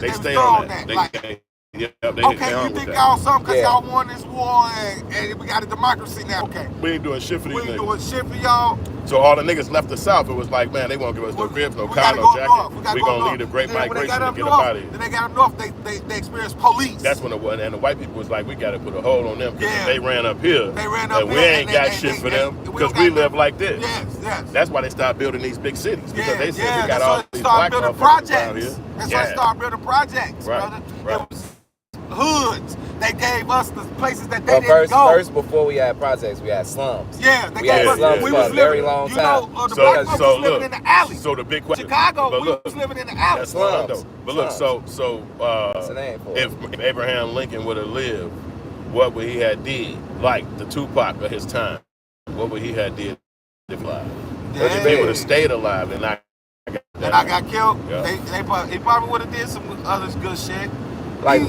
They stay on that. Okay, you think y'all something because y'all won this war and we got a democracy now. Okay. We ain't doing shit for these niggas. We ain't doing shit for y'all. So all the niggas left the South, it was like, man, they won't give us no cribs, no car, no jacket. We gonna leave the great migration to get up out of here. Then they got up north, they experienced police. That's when it was, and the white people was like, we gotta put a hold on them because they ran up here. And we ain't got shit for them because we live like this. Yes. That's why they started building these big cities because they said we got all these black motherfuckers around here. That's why they started building projects, brother. It was hoods. They gave us the places that they didn't go. First, before we had projects, we had slums. Yeah, we had slums for a very long time. The black folks was living in the alley. So the big question, Chicago, we was living in the alley. That's slums. But look, if Abraham Lincoln would have lived, what would he have did? Like the Tupac of his time, what would he have did if alive? If he would have stayed alive and I got killed, he probably would have did some other good shit. Like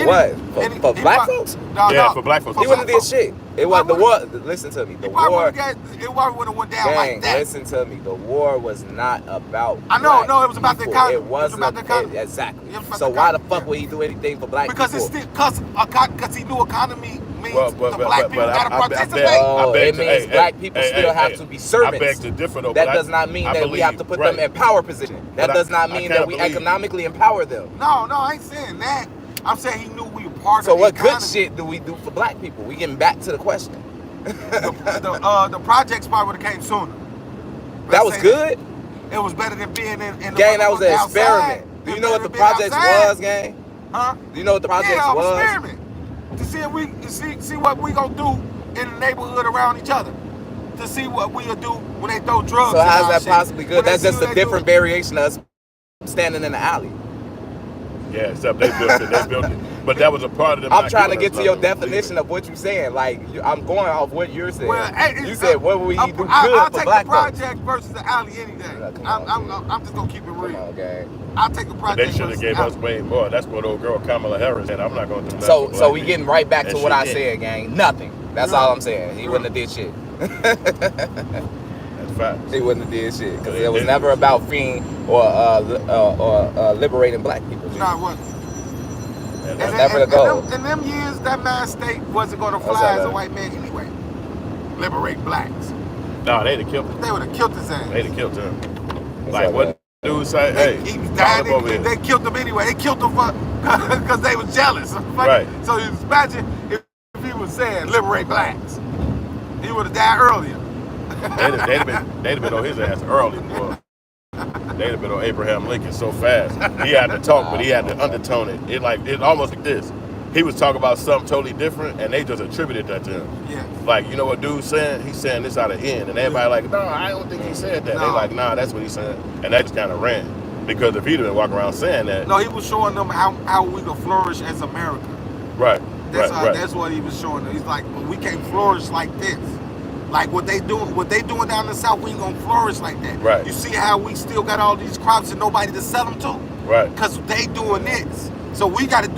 what? For black folks? No, for black folks. He wouldn't have did shit. It was the war. Listen to me. The war. It probably would have went down like that. Listen to me. The war was not about. I know. No, it was about the economy. It wasn't about the economy. Exactly. So why the fuck would he do anything for black people? Because he knew economy means the black people gotta participate. It means black people still have to be servants. I beg to differ though. That does not mean that we have to put them in power position. That does not mean that we economically empower them. No, I ain't saying that. I'm saying he knew we were part of the So what economy. good shit do we do for black people? We getting back to the question. The projects probably would have came sooner. That was good? It was better than being in the gang, that was an experiment. Do you know what the projects was, gang? Huh? Do you know what the projects was? Yeah, it was an experiment. To see if we see what we gonna do in the neighborhood around each other. To see what we'll do when they throw drugs. So how's that possibly good? That's just a different variation of us standing in the alley. Yeah, except they built it. But that was a part of the. I'm trying to get to your definition of what you're saying. Like, I'm going off what you're saying. Well, you said, what would we do good I'll for take black the project versus the alley any day. I'm just going to keep it real. Okay. I'll take the project. They should have gave us way more. That's what old girl Kamala Harris said. I'm not going to do nothing. So we getting right back to what I said, gang. Nothing. That's all I'm saying. He wouldn't have did shit. Facts. He wouldn't have did shit because it was never about freeing or liberating black people. No, it wasn't. That's never the goal. In them years, that man state wasn't going to fly as a white man anyway. Liberate blacks. No, they'd have killed him. They would have killed his ass. They'd have killed him. Like what dude say? Hey, he was dying. They killed him anyway. They killed him because they was jealous. Right. So you imagine if he was saying liberate blacks, he would have died earlier. they'd have been on his ass early, boy. They'd have been on Abraham Lincoln so fast. He had to talk, but he had to undertone it. It almost like this. He was talking about something totally different, and they just attributed that to him. Yeah. Like, you know what dude's saying? He's saying this out of end. And everybody like, no, I don't think he said that. No. They like, nah, that's what he's saying. And that just kind of ran. Because if he'd have been walking around saying that. No, he was showing them how we could flourish as America. Right. That's what he was showing them. He's like, well, we can't flourish like this. Like what they doing down in the South, we ain't gonna flourish like that. Right. You see how we still got all these crops and nobody to sell them to? Right. Because they doing this. So we gotta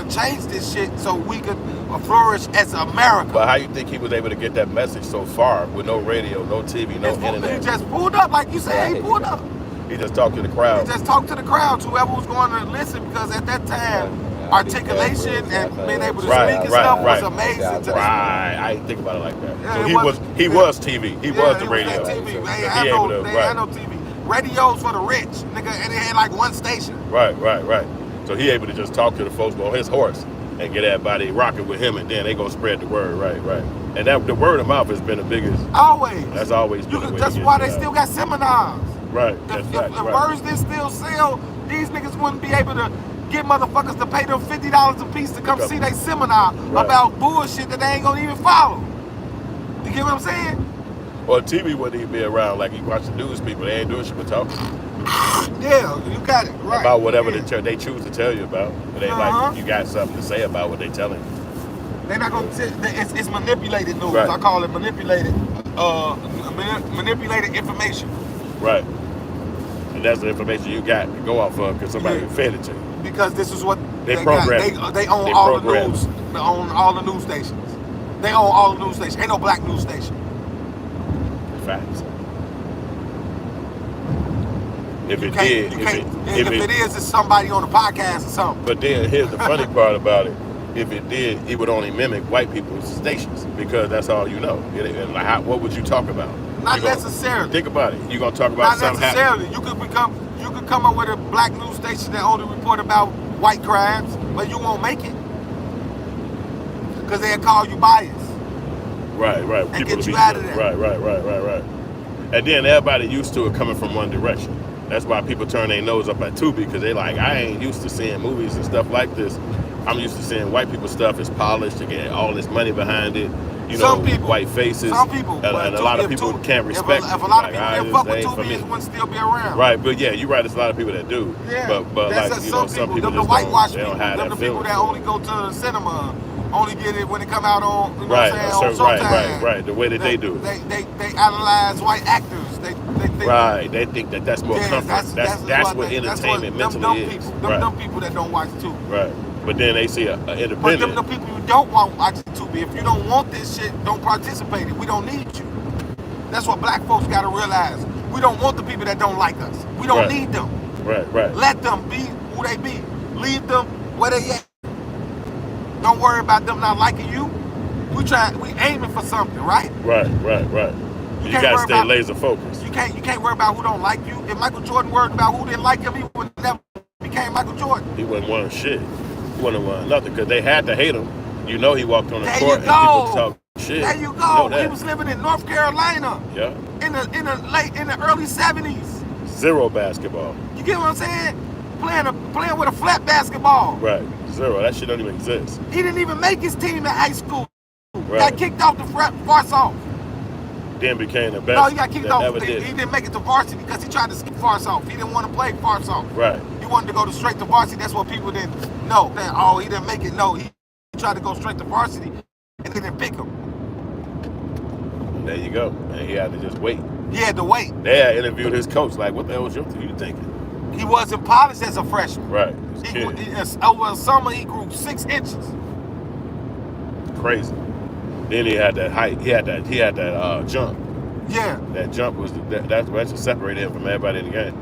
change this shit so we could flourish as America. But how you think he was able to get that message so far with no radio, no TV, no internet? He just pulled up, like you said, he pulled up. He just talked to the crowd. He just talked to the crowd, whoever was going to listen, because at that time, articulation and being able to speak and stuff was amazing. I didn't think about it like that. Yeah, so he was TV. He was the radio. TV. They had no TV. Radios for the rich, nigga, and they had like one station. Right. So he able to just talk to the folks on his horse and get everybody rocking with him, and then they gonna spread the word. Right. And that the word of mouth has been the biggest. Always. That's always been the way. That's why they still got seminars. Right. If words didn't still sell, these niggas wouldn't be able to get motherfuckers to pay them $50 a piece to come see their seminar about bullshit that they ain't gonna even follow. You get what I'm saying? Well, TV wouldn't even be around. Like you watch the news people, they ain't doing shit but talking. Yeah, you got it right. About whatever they choose to tell you about. It ain't like you got something to say about what they telling you. They're not gonna it's manipulated news. Right. I call it manipulated information. Right. And that's the information you got to go off of because somebody fed it to you. Because this is what they program. They own all the news. They own all the news stations. They own all the news stations. Ain't no black news station. Facts. If it can't, did, if it is, it's somebody on a podcast or something. But then here's the funny part about it. If it did, it would only mimic white people's stations because that's all you know. What would you talk about? Not necessarily. Think about it. You're gonna talk about something. Not necessarily. You could come up with a black news station that only report about white crimes, but you won't make it because they'll call you biased. Right. And People get you out of there. Right. And then everybody used to it coming from one direction. That's why people turn their nose up at Tubi because they like, I ain't used to seeing movies and stuff like this. I'm used to seeing white people stuff is polished to get all this money behind it. You know, people, white faces. Some people. And a lot of people can't respect it. If a lot of people didn't fuck with Tubi, it wouldn't still be around. Right, but yeah, you're right. There's a lot of people that do. Yeah. But like, you know, some people the whitewash they don't people, have that the people that only go to the cinema, only get it when it come out on, you know right, what I'm saying, right. The way that they do it. They idolize white actors. They right. They think that's more comfort. That's what entertainment mentally is. Them people that don't watch Tubi. Right. But then they see a independent. But them the people who don't want to watch Tubi. If you don't want this shit, don't participate in it. We don't need you. That's what black folks got to realize. We don't want the people that don't like us. We don't need them. Right. Let them be who they be. Leave them where they at. Don't worry about them not liking you. We aiming for something, right? Right. You gotta stay laser focused. You can't worry about who don't like you. If Michael Jordan worried about who didn't like him, he would never became Michael Jordan. He wouldn't want shit. He wouldn't want nothing because they had to hate him. You know, he walked on the there court and people talk shit. There you go. He was living in North Carolina. Yeah. In the early 70s. Zero basketball. You get what I'm saying? Playing with a flat basketball. Right. Zero. That shit don't even exist. He didn't even make his team at high school. Right. Got kicked off the farce off. Then became the best. No, he got kicked off. He didn't make it to varsity because he tried to skip farce off. He didn't want to play farce off. Right. He wanted to go straight to varsity. That's what people didn't know. Oh, he didn't make it. No, he tried to go straight to varsity and they didn't pick him. There you go. And he had to just wait. He had to wait. They had interviewed his coach. Like, what the hell was you thinking? He wasn't polished as a freshman. Right. Over the summer, he grew 6 inches. Crazy. Then he had that height. He had that jump. Yeah. That jump was that's what separated him from everybody in the game.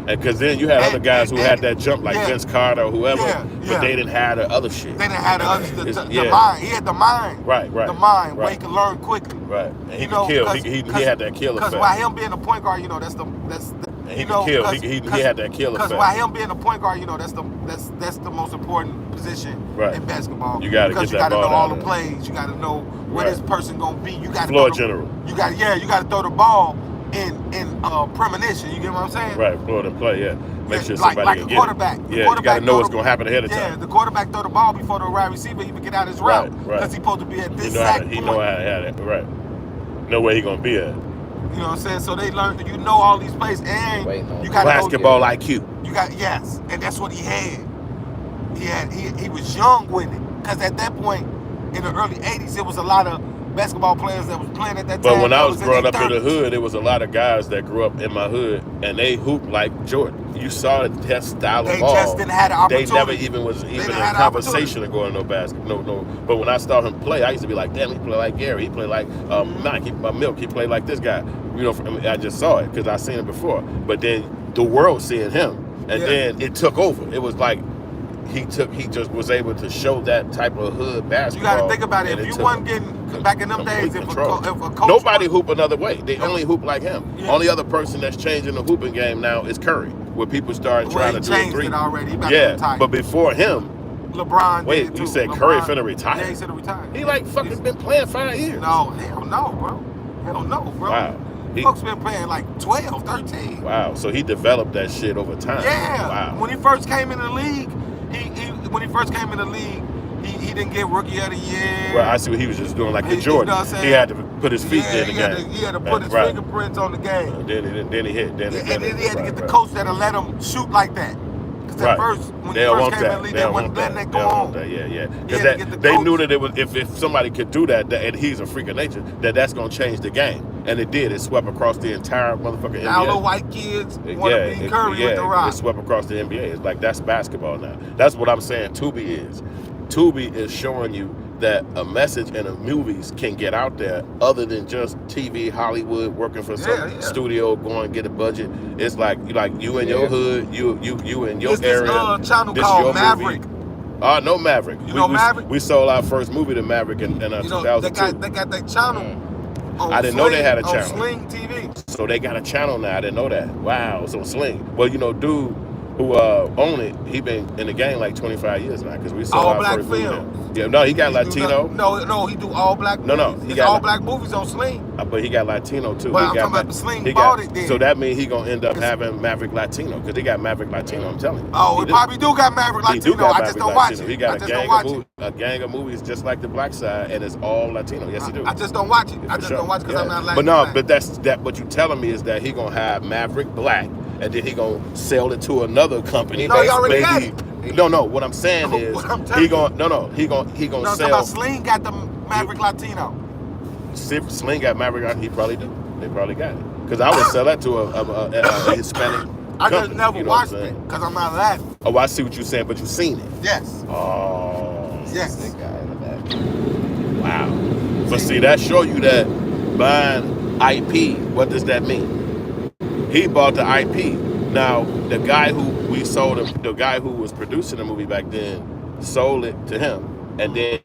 And because then you had other guys who had that jump, like Vince Carter or whoever, but they didn't have the other shit. They didn't have the mind. He had the mind. Right. The mind where he could learn quickly. Right. And he could kill. He had that kill effect. Because by him being a point guard, he could kill. He had that kill effect. Because by him being a point guard, that's the most important position in basketball. You got to get that ball. Because you got to know all the plays. You got to know where this person gonna be. You got to floor general. You got to throw the ball in premonition. You get what I'm saying? Right. Floor to play. Yeah. Make sure somebody like can a quarterback. Get it. Yeah. You got to know what's gonna happen ahead of time. Yeah. The quarterback throw the ball before the wide receiver even get out his route. Right. Because he's supposed to be at this sack point. He know how to have it. Right. Know where he gonna be at. You know what I'm saying? So they learned that you know all these plays and you got basketball IQ. You got and that's what he had. He was young with it because at that point in the early '80s, it was a lot of basketball players that was playing at that time. But when I was growing up in the hood, there was a lot of guys that grew up in my hood and they hooped like Jordan. You saw that style of ball. They just didn't have the opportunity. They never even was in conversation of going to no basketball. No. But when I saw him play, I used to be like, damn, he play like Gary. He play like Mike. Milk. He played like this guy. I just saw it because I seen it before. But then the world seeing him, and then it took over. It was like he just was able to show that type of hood basketball. You got to think about it. If you wasn't getting back in them days, if a coach, nobody hoop another way. They only hoop like him. Yeah. Only other person that's changing the hooping game now is Curry, where people start trying to do a three. It already. But before him, LeBron. Wait, you said Curry finna retire? Yeah, he said to retire. He fucking been playing 5 years. No, hell no, bro. Hell no, bro. Wow. Folks been playing like 12, 13. Wow. So he developed that shit over time. Yeah. Wow. When he first came in the league, he didn't get Rookie of the Year. Well, I see what he was just doing, like the Jordan. He had to put his feet in the game. He had to put his fingerprints on the game. Then he hit. And then he had to get the coach that'll let him shoot like that. Because at first, when he first came in the league, they wasn't letting that go on. Yeah. Because they knew that it was if somebody could do that, and he's a freak of nature, that's going to change the game. And it did. It swept across the entire motherfucking NBA. Now the white kids want to be Curry with the rock. It swept across the NBA. It's like, that's basketball now. That's what I'm saying Tubi is. Tubi is showing you that a message in the movies can get out there other than just TV, Hollywood, working for some studio, going and get a budget. It's like you in your hood, you in your area. This channel called Maverick. No Maverick. You know Maverick? We sold our first movie to Maverick in 2002. They got that channel. I didn't know they had a channel. On Sling TV. So they got a channel now. I didn't know that. Wow. So Sling. Well, dude who owned it, he been in the game like 25 years now because we sold all our black first movie. film. Yeah, no, he got Latino. No, he do all black. No, he got all black movies on Sling. But he got Latino too. But I'm talking about the Sling bought it then. So that means he gonna end up having Maverick Latino because he got Maverick Latino. I'm telling you. Oh, he probably do got Maverick Latino. I just don't watch it. He got a gang of movies just like the black side, and it's all Latino. Yes, he do. I just don't watch it. I just don't watch it because I'm not Latin. But no, but that's that. What you telling me is that he gonna have Maverick Black, and then he gonna sell it to another company. No, he already got it. No. What I'm saying is he gonna No, sell. Sling got the Maverick Latino. If Sling got Maverick, he probably do. They probably got it. Because I would sell that to a Hispanic. I just never watched it because I'm not Latin. Oh, I see what you're saying, but you've seen it. Yes. Oh. Yes. That guy in the back. Wow. But see, that show you that buying IP. What does that mean? He bought the IP. Now, the guy who we sold him, the guy who was producing the movie back then, sold it to him, and then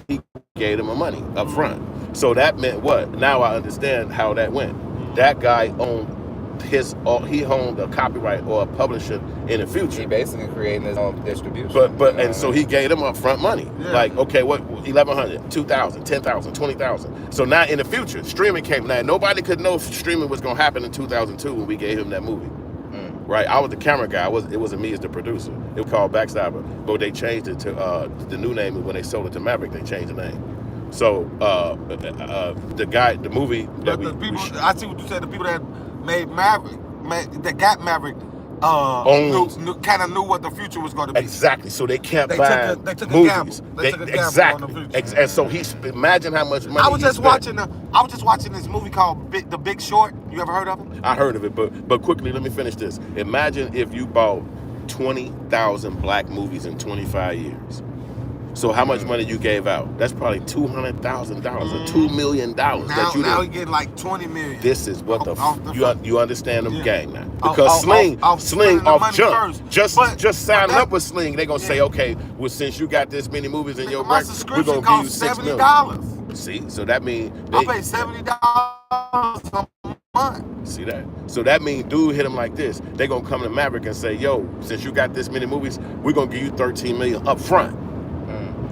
he gave him the money up front. So that meant what? Now I understand how that went. That guy owned he owned a copyright or a publisher in the future. He basically creating his own distribution. And so he gave them upfront money. Yeah. Like, okay, what, 1,100, 2,000, 10,000, 20,000. So now in the future, streaming came. Now nobody could know streaming was gonna happen in 2002 when we gave him that movie. Right, I was the camera guy. It wasn't me as the producer. It was called Backstabber, but they changed it to the new name. When they sold it to Maverick, they changed the name. So the movie that I see what you said. The people that made Maverick, that got Maverick, kind of knew what the future was going to be. Exactly. So they kept buying they took a movies. gamble. They took a gamble exactly. on the future. And so imagine how much money. I was just watching this movie called The Big Short. You ever heard of it? I heard of it, but quickly, let me finish this. Imagine if you bought 20,000 black movies in 25 years. So how much money you gave out? That's probably $200,000 or $2 million that you now he getting like 20 million. This is what you understand them gang now. Because Sling off jump. Just signing up with Sling, they gonna say, okay, well since you got this many movies in your record, we're gonna give you $6 million. See, so that means I pay $70 a month. See that? So that means dude hit him like this. They gonna come to Maverick and say, yo, since you got this many movies, we're gonna give you $13 million up front.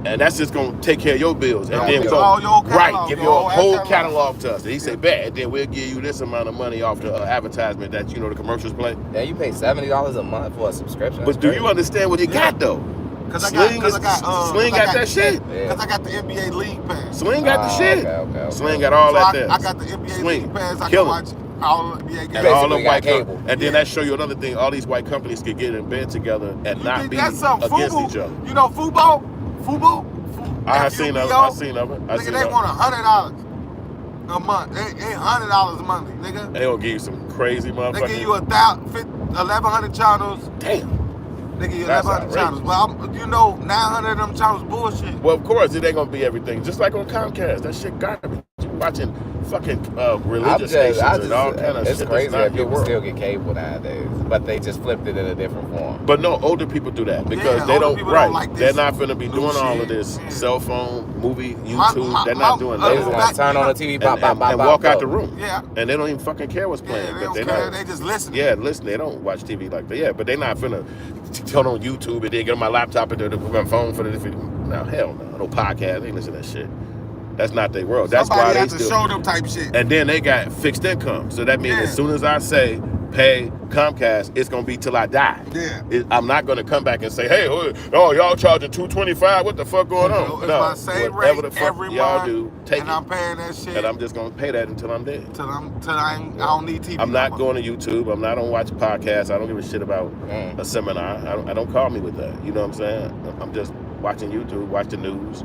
And that's just gonna take care of your bills, and then we're gonna give your whole catalog to us. And he said, "Bet," and then we'll give you this amount of money off the advertisement that the commercials play. Yeah, you pay $70 a month for a subscription. But do you understand what he got though? Because Sling got that shit. Because I got the NBA League Pass. Sling got the shit. Okay. Sling got all that there. I got the NBA League Pass. I can watch all the NBA games. And all the white cable. And then that show you another thing. All these white companies could get in bed together and not be against each other. You know, Fubo. I seen of it. Nigga, they want $100 a month. They $100 a month, nigga. They gonna give you some crazy motherfuckers. They give you 1,100 channels. Damn. They give you 1,100 channels. Well, 900 of them channels bullshit. Well, of course, it ain't gonna be everything. Just like on Comcast, that shit garbage. You watching fucking religious stations and all kind of shit. It's crazy that people still get cable nowadays, but they just flipped it in a different form. But no, older people do that because they don't. Right, like they're not gonna be doing all of this cell phone, movie, YouTube. They're not doing that. They just want to turn on the TV, and walk out the room. Yeah, and they don't even fucking care what's playing. They don't care. They just listen. Yeah, listen. They don't watch TV like that. Yeah, but they're not finna turn on YouTube and then get on my laptop and my phone for the. Now, hell no podcast. They ain't listen to that shit. That's not their world. That's why they still show them type shit. And then they got fixed income. So that means as soon as I say pay Comcast, it's gonna be till I die. Yeah. I'm not gonna come back and say, hey, y'all charging $225. What the fuck going on? It's my same rate the fuck every y'all month, do, take and I'm paying that shit. And I'm just gonna pay that until I'm dead. I don't need TV. I'm not going to YouTube. I'm not gonna watch podcasts. I don't give a shit about a seminar. I don't call me with that. You know what I'm saying? I'm just watching YouTube, watch the news.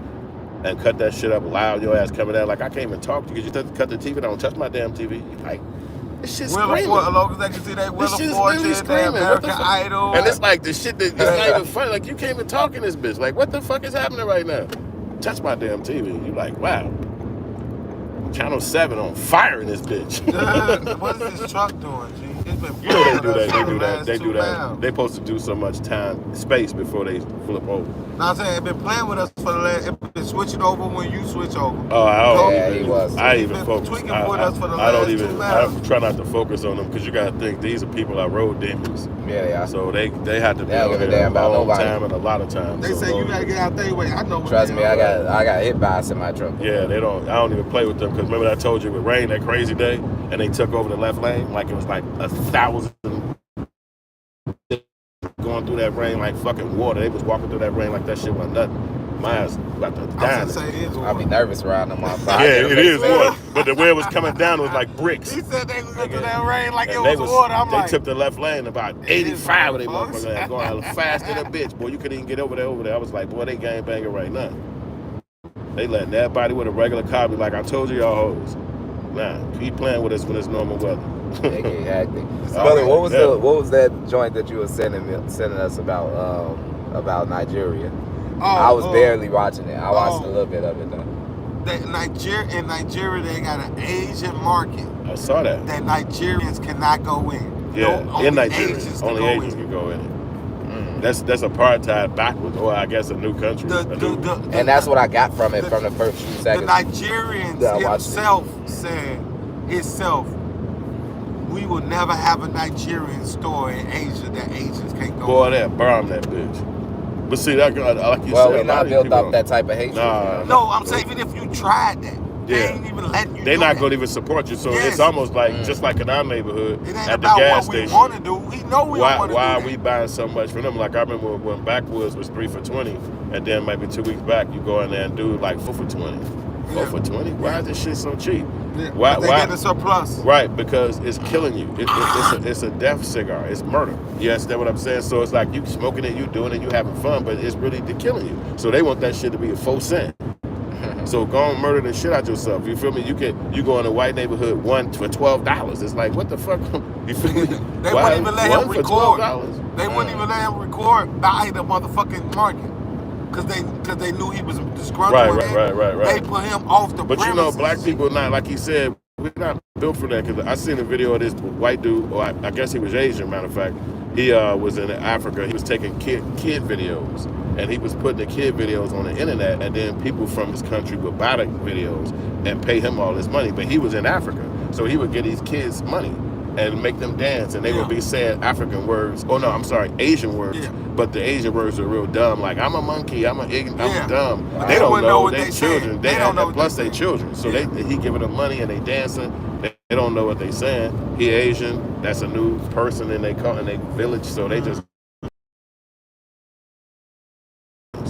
And cut that shit up loud, your ass coming out like I can't even talk to you because you cut the TV. Don't touch my damn TV. Like, this shit's screaming. This shit's really screaming. American Idol. And it's like the shit that it's not even funny. Like, you can't even talk in this bitch. Like, what the fuck is happening right now? touch my damn TV. You like, wow. Channel 7 on fire in this bitch. What is this truck doing, G? It's been You know they do that. for They the do that. last They 2 do that. miles. They supposed to do so much space before they flip over. Now I'm saying, it been playing with us for the last. It been switching over when you switch over. Oh, I don't Yeah, even. he was. I He even been focus. tweaking with us for the I don't last even. 2 miles. I try not to focus on them because you gotta think these are people I road demons. Yeah. So they had to be They don't on give a there damn about a long nobody. time and a lot of times. They So say you gotta get out their way. I know. What Trust they me, are. I got hit by a semi truck. Yeah, they don't. I don't even play with them because remember I told you it would rain that crazy day and they took over the left lane like it was like 1,000 going through that rain like fucking water. They was walking through that rain like that shit was nothing. My ass about to I die. was gonna say it is I'll be one. nervous around them motherfuckers. Yeah, it is water. But the way it was coming down, it was like bricks. He said they was going through that rain like And it was water. I'm they like, took the left lane about It is 85 of water, they folks. motherfuckers going fast than a bitch. Boy, you couldn't even get over there. I was like, boy, they gangbanging right now. They letting everybody with a regular car be like, I told you y'all hoes. Nah, keep playing with us when it's normal weather. They get hectic. Brother, what was that joint that you were sending us about Nigeria? I was barely watching it. I watched a little bit of it though. In Nigeria, they got an Asian market I saw that. that Nigerians cannot go in. Yeah, only in Nigeria. Asians can Only go Asians in. can go in it. That's apartheid backwards, or I guess a new country. And that's what I got from it from the first few The seconds. Nigerians Yeah, I watched himself said, we will never have a Nigerian store in Asia that Asians can't go Boy, in. that bomb that bitch. But see, that girl, like you Well, said, we a lot not of these built people up don't- that type of hatred. Nah. No, I'm saying even if you tried that, they Yeah. ain't even letting you They're do not that. going to even support you. So Yes. it's almost like, just like in our neighborhood, It ain't at the about gas what we station. want to do. We know we don't Why want to do are that. we buying so much from them? Like I remember when Backwoods was 3 for $20, and then maybe 2 weeks back you go in there and do like 4 for $20. 4 for $20? Why is this shit so cheap? Yeah, Why? but they get a surplus. Right, because it's killing you. It's a death cigar. It's murder. You understand what I'm saying? So it's like you smoking it, you doing it, you having fun, but it's really killing you. So they want that shit to be a 4 cent. So go and murder the shit out yourself. You feel me? You go in a white neighborhood one for $12. It's like what the fuck? You feel me? They wouldn't even let him for record. $12? They wouldn't even let him record by the motherfucking market. Cause they knew he was disgruntled. Right. They put him off the But premises. you know, black people not, like he said, we're not built for that. Because I seen a video of this white dude, or I guess he was Asian, matter of fact. He was in Africa. He was taking kid videos. And he was putting the kid videos on the internet. And then people from his country would buy the videos and pay him all this money. But he was in Africa. So he would get these kids money and make them dance. And they would be saying African words. Oh, no, I'm sorry, Asian words. Yeah. But the Asian words are real dumb. Like, I'm a monkey, I'm dumb. But They don't wouldn't know know what they they children. saying. They They don't know have, what plus they they saying. children. So Yeah. he giving them money and they dancing. They don't know what they saying. He Asian. That's a new person in their village. So they just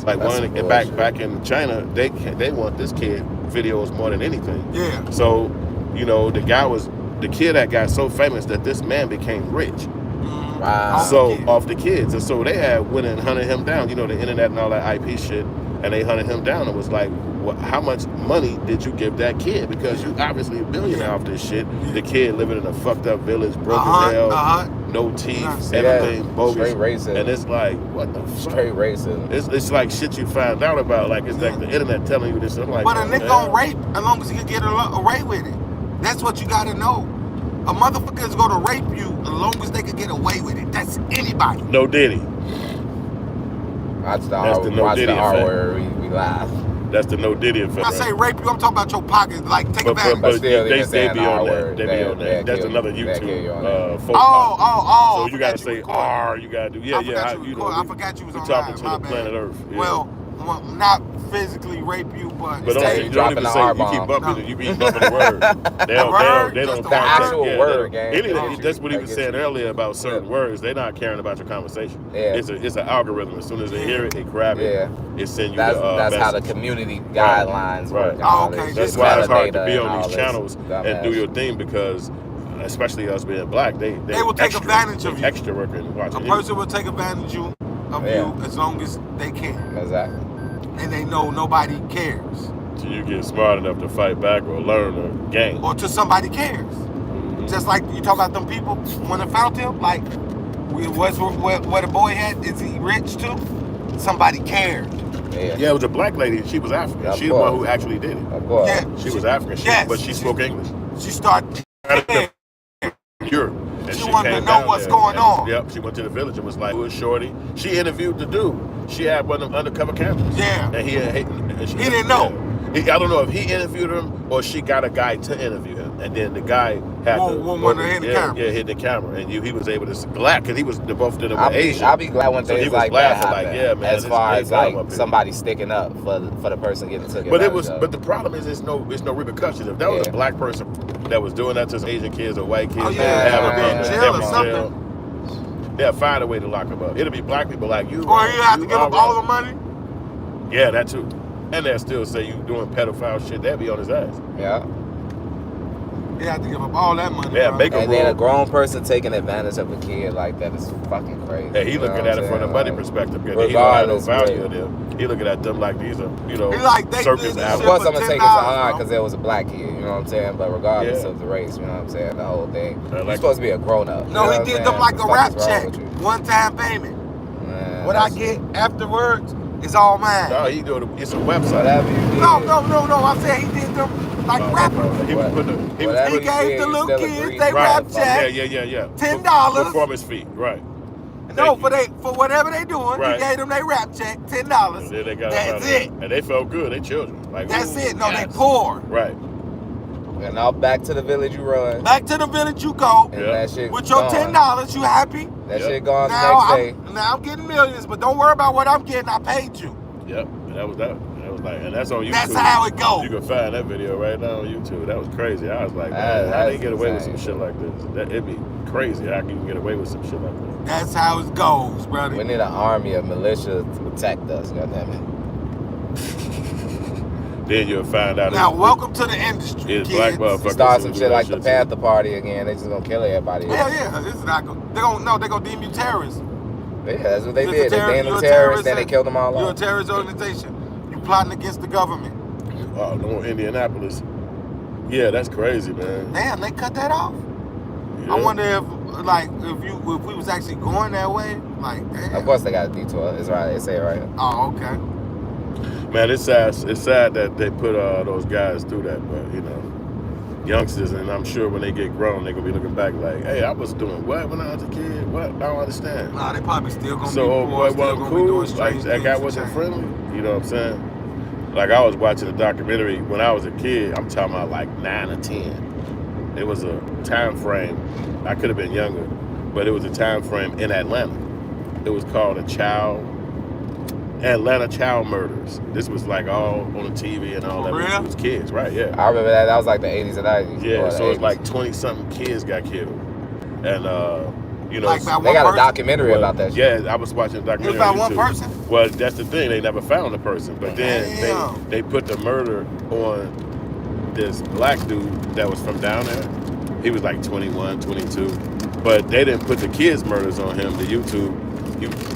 like That's one some back in China. They want this kid videos more than anything. Yeah. So the kid that got so famous that this man became rich. Wow. So off the kids, and so they had went and hunted him down. You know, the internet and all that IP shit, and they hunted him down. And was like, how much money did you give that kid? Because you obviously a billionaire off this shit. The kid living in a fucked up village, broke as hell, no teeth, everything bogus, straight racism. and it's like, what the fuck? Straight racism. It's like shit you find out about. Like it's like the internet telling you this. I'm like, But a oh, nigga man. gonna rape as long as he can get away with it. That's what you gotta know. A motherfucker is gonna rape you as long as they can get away with it. That's anybody. No Diddy. That's the Diddy R effect. word. We laugh. That's the no Diddy effect. When I say rape you, I'm talking about your pockets. Like take But advantage. still, they even saying be the on R that. word, They be they'll on that. That's kill another you. They'll kill you on YouTube. that. Folk Oh. So you gotta say R. You gotta do I forgot you was we on talking live. to My the bad. planet Earth. Yeah. Well, not physically rape you, but But Instead, you you don't dropping even the say you R-bomb. keep bumping No. it. You be bumping the word. They don't Just the actual yeah, word, they gang. don't- Get That's you. what he They was get saying you. earlier about certain words. They're not caring about your conversation. Yeah. It's an algorithm. As soon as they hear it, they grab it. Yeah. It send you That's the how the message. community guidelines work. and all okay. this. That's Just why it's hard to metadata be and on all these this channels and dumbass. do your thing because, especially us being black, they will take extra, advantage of you. Extra worker and watch a it. person will take advantage of you as long as they can, Exactly. and they know nobody cares, Till you get smart enough to fight back or learn or gain. or till somebody cares. Just like you talk about them people when they found him, like what the boy had. Is he rich too? Somebody cared. Yeah, it was a black lady. She was African. She's the one who actually did it. Of course. Yeah, She was African, but she spoke English. She started Europe. And she wanted to know what's going on. Yep, she went to the village and was like, "Who is Shorty?" She interviewed the dude. She had one of them undercover cameras. Yeah. And he didn't know. I don't know if he interviewed him or she got a guy to interview him, and then the guy had hit the camera. Yeah, hit the camera, and he was able to glad because he was both of them were Asian. I'll be glad when things like that happen. Like, yeah, man, as far as like somebody sticking up for the person getting taken. But the problem is, it's no repercussions. If that was a black person that was doing that to some Asian kids or white kids, they would be in jail or something. They'll find a way to lock them up. It'll be black people like you. Or you have to give up all the money. Yeah, that too. And they'll still say you doing pedophile shit. They'll be on his ass. Yeah. They have to give up all that money. Yeah, make a and then a grown person taking advantage of a kid like that is fucking crazy. Yeah, he looking at it from the money perspective. Because he don't have no value of them. He looking at them like these are, circus animals. Of course, I'm gonna take it to heart because there was a black kid. You know what I'm saying? But regardless of the race, you know what I'm saying? The whole thing. You're supposed to be a grown up. No, he did them like a rap check, one-time payment. What I get afterwards. It's all mine. No, it's a website. No. I said he did them like rappers. He gave the little kids they rap check. Yeah. $10. Performance fee, right. No, for whatever they doing, he gave them they rap check, $10. And they got that's it. And they felt good. They children. Like, that's it. No, they poor. Right. And now back to the village you run. Back to the village you go. And that shit with your $10, you happy? That shit gone the next day. Now I'm getting millions, but don't worry about what I'm getting. I paid you. Yep. And that was like, and that's on YouTube. That's how it goes. You can find that video right now on YouTube. That was crazy. I was like, man, how they get away with some shit like this? It'd be crazy how can you get away with some shit like that? That's how it goes, brother. We need an army of militia to protect us, goddammit. Then you'll find out. Now, welcome to the industry. It's black motherfuckers. Start some shit like the Panther Party again. They just gonna kill everybody. Hell yeah, this is not gonna. They're gonna deem you terrorists. Yeah, that's what they did. They deemed them terrorists, then they killed them all off. You're a terrorist organization. You plotting against the government. Oh, no, Indianapolis. Yeah, that's crazy, man. Damn, they cut that off. Yeah. I wonder if we was actually going that way, like. Damn. Of course, they got a detour. It's right. They say it right. Oh, okay. Man, it's sad. It's sad that they put those guys through that, but youngsters, and I'm sure when they get grown, they're gonna be looking back like, "Hey, I was doing what when I was a kid? What? I don't understand." Nah, they probably still gonna be old boy wasn't cool. Like that guy wasn't friendly. You know what I'm saying? Like I was watching a documentary when I was a kid. I'm talking about like 9 or 10. It was a time frame. I could have been younger, but it was a time frame in Atlanta. It was called Atlanta child murders. This was like all on the TV and all that. Really? It was kids, right? Yeah. I remember that. That was like the 80s and 90s. Yeah, so it's like 20-something kids got killed. And, like they got a documentary about that shit. Yeah, I was watching a documentary. It was about one person? Well, that's the thing. They never found the person. But then they put the murder on this black dude that was from down there. He was like 21, 22. But they didn't put the kids' murders on him. The YouTube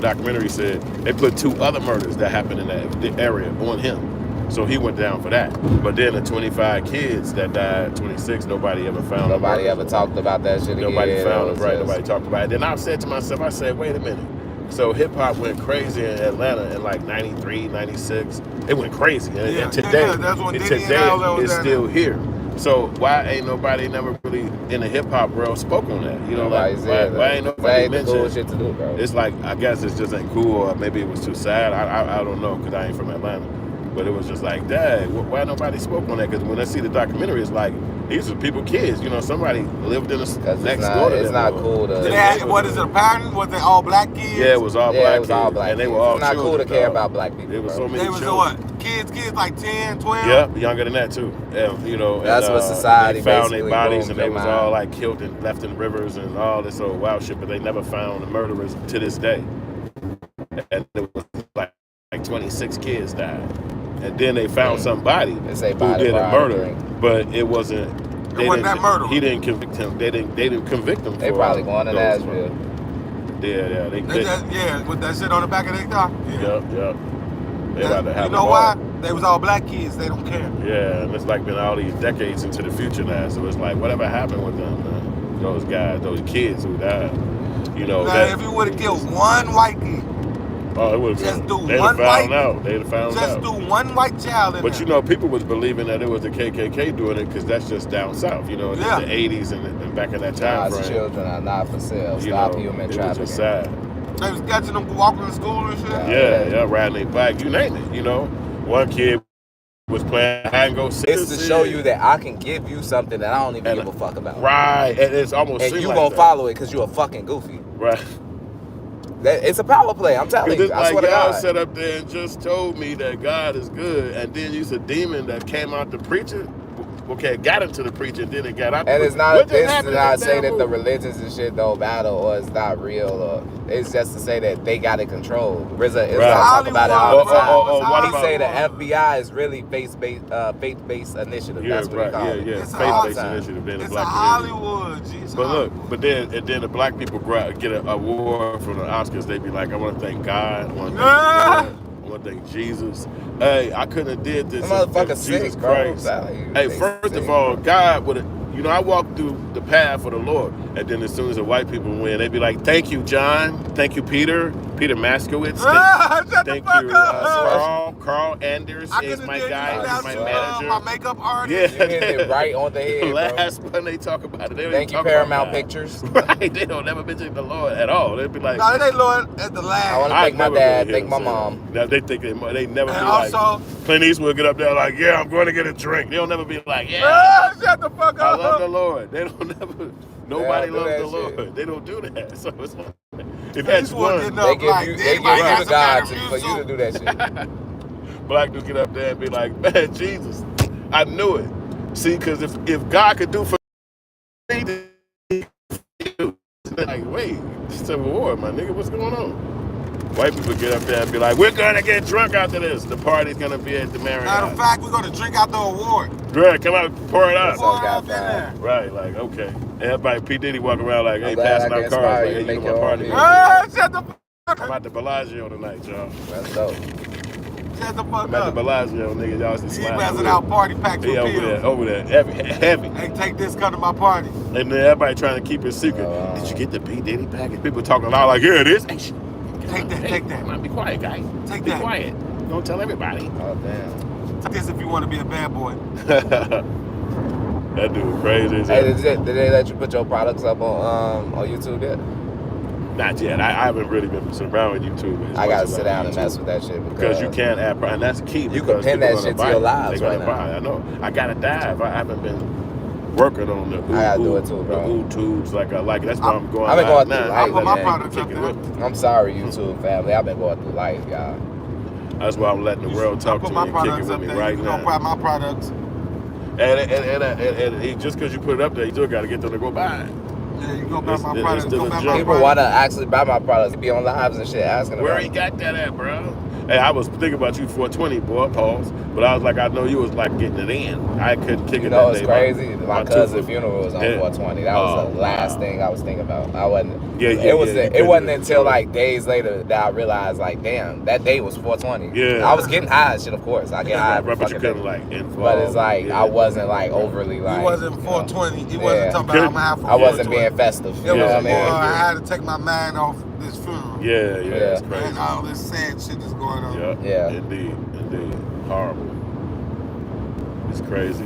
documentary said they put 2 other murders that happened in that area on him. So he went down for that. But then the 25 kids that died, 26, nobody ever found them. Nobody ever talked about that shit again. Nobody found them, right? Nobody talked about it. Then I said to myself, wait a minute. So hip hop went crazy in Atlanta in like 93, 96. It went crazy. And today, it's still here. So why ain't nobody never really in the hip hop world spoke on that? You know, like why ain't nobody mentioned? Cool shit to do, bro. It's like I guess it just ain't cool, or maybe it was too sad. I don't know because I ain't from Atlanta. But it was just like, dang, why nobody spoke on that? Because when I see the documentary, it's like these are people, kids. You know, somebody lived in the next door to them. It's not cool to. What is it? A pattern? Was it all black kids? Yeah, it was all black kids. It was all black and they were all It's not cool to care about black people. It was so many children. They was what? Kids like 10, 12? Yeah, younger than that too. And, you know, that's what society they found their basically bodies, and they was all like killed and left in rivers and all this old wild shit. But they never found the murderers to this day. And it was like 26 kids died. And then they found somebody who did a murder, but it wasn't. It wasn't that murder. He didn't convict him. They didn't convict him. They probably going to Nashville. Yeah. With that shit on the back of their car. Yep. They about to have. You know why? They was all black kids. They don't care. Yeah, and it's like been all these decades into the future now. So it's like whatever happened with them, man? Those guys, those kids who died. You know. Now, if you would have killed one white kid. Oh, it would have Just been. do They'd one have found white. out. They'd have found Just out. do one white child in But there. you know, people was believing that it was the KKK doing it because that's just down south. You know, in Yeah. the 80s and back in that time God's frame. children are not for sale. You Stop know, human it was trafficking. just sad. They was catching them walking to school and shit. Yeah, riding their bike, you name it. You know, one kid was playing hide and go. It's to show you that I can give you something that I don't even give a fuck about. Right, and it's almost. And you like gonna that. follow it because you a fucking goofy. Right. It's a power play. I'm telling you. It's I like swear to y'all God. sat up there and just told me that God is good, and then you's a demon that came out the preacher. Okay, got into the preacher, and then it got out. And it's not. What just This is happened not in say that the movie? religions and shit don't matter or it's not real. Or it's just to say that they got it controlled. RZA is Right. talk about it all the time. What He about- say the FBI is really faith-based initiative. Yeah, That's what he right. call Yeah, it. yeah. It's Faith-based a- initiative. Then the It's a black community. Hollywood, G. It's But look, Hollywood. then the black people get an award from the Oscars. They be like, I want to thank God. I want to thank Yeah. God. I want to thank Jesus. Hey, I couldn't have did this. Them motherfuckers if Jesus sick, bro. Christ. Hey, Hey, they first sick, of all, bro. God would have. You know, I walked through the path for the Lord, and then as soon as the white people win, they be like, "Thank you, John. Thank you, Peter Maskowitz. Shut Thank the fuck you, up. Carl Anders I is could've my did guy. you He's my manager. my makeup artist. Yeah, You hit it right on the head, the bro. last one they talk about it. They don't Thank even you, talk Paramount about God. Pictures. Right? They don't never mention the Lord at all. They'd be like, No, they Lord at the I last. wanna I'd thank my never dad, really hear thank them my say mom. that. Now, they think they never And be also- like, Clint Eastwood get up there like, yeah, I'm going to get a drink. They'll never be like, yeah, Shut the fuck I up. love the Lord. They don't never, nobody do loves that the Lord. shit. They don't do that. So it's like, if These that's ones one, getting They up give like you, this, they give like, you that's the a God better for you to do that shit. black dude get up there and be like, man, Jesus, I knew it. See, because if God could do for me, then he could do. Like, wait, it's a war, my nigga. What's going on? White people get up there and be like, we're gonna get drunk after this. The party's gonna be at the Marriott. Matter of fact, we're gonna drink out the award. Greg, come out, pour it out. That's all. Pour it up in there. Right, like, okay. Everybody, P. Diddy walking around like, hey, I'm glad passing I out can cards. inspire Like, you hey, to make you your my own party. music. Shut the fuck I'm up. at the Bellagio tonight, y'all. That's dope. Shut the I'm fuck at the up. Bellagio, nigga. Y'all just He smiling. passing out party packs He with over pills. there, heavy. Hey, take this, come to my party. And then everybody trying to keep it secret. Did you get the P. Diddy package? People talking loud like, yeah, it is. Hey, Take that. Come on, be quiet, guy. Take Be that. quiet. Don't tell everybody. Oh damn. Take this if you want to be a bad boy. That dude crazy as Hey, hell. did they let you put your products up on YouTube yet? Not yet. I haven't really been sitting around with YouTube. I gotta sit down and mess with that shit Because you can't add, and that's key. You can because pin people that gonna shit to buy your it. lives They gonna right buy it. I know. I gotta dive. I haven't been working on the. I gotta do it too, bro. The tubes like I like it. That's why I'm going. I've been live going through now. life, I put my man. products up Kick it there. with me. I'm sorry, YouTube family. I've been going through life, y'all. That's why I'm letting the world talk I to put me my and kick it products with up me there. right You gonna buy now. my products. And just because you put it up there, you still got to get them to go buy it. Yeah, you go buy It's- my it's products. still Go a buy my joke. People products. wanna actually buy my products, be on lives and shit, asking Where about he it. got that at, bro? Hey, I was thinking about you 420, boy, pause. But I was like, I know you was like getting it in. I couldn't kick You it know that it's day. crazy. My cousin's tooth- funeral was on Yeah. 420. That was Oh, the last wow. thing I was thinking about. I wasn't. Yeah, It was. you It couldn't wasn't even until do it. like days later that I realized, like, damn, that day was 420. Yeah. I was getting high and shit, of course. I get high every Right, but you fucking couldn't day. like info. But it's like Yeah. I wasn't like overly like. He wasn't you know, 420. He Yeah. wasn't talking about I'm half I wasn't 420. being festive. It You know was what I more, mean? I had to take my mind off this funeral. Yeah, it's Yeah. crazy. And all this sad shit that's going on. Yeah, Yeah. indeed. Horrible. It's crazy.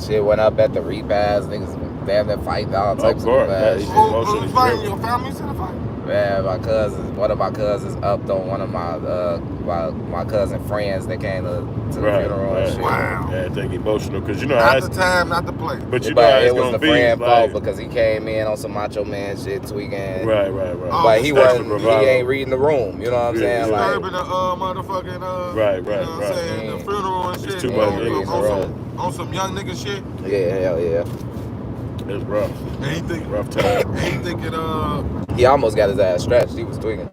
Shit went up at the repast. Niggas damn near fighting all types of course, bad yeah, shit. Who's fighting? Your family's in the fight? Man, one of my cousins upped on one of my cousin friends that came to the funeral and shit. Wow. Yeah, take emotional because you know how Not the time, not the place. but you know how But it's it was gonna the be. friend like, fault because he came in on some macho man shit tweaking. Right. Oh, But he extra wasn't. He bravado. ain't reading the room. You know what I'm Yeah, saying? yeah. Like, Disturbing the motherfucking Right, you know what I'm right. saying, the funeral and shit. too much On some young nigga shit. yeah, hell yeah. It's rough. And he think, Rough time. he thinking, He almost got his ass stretched. He was tweaking.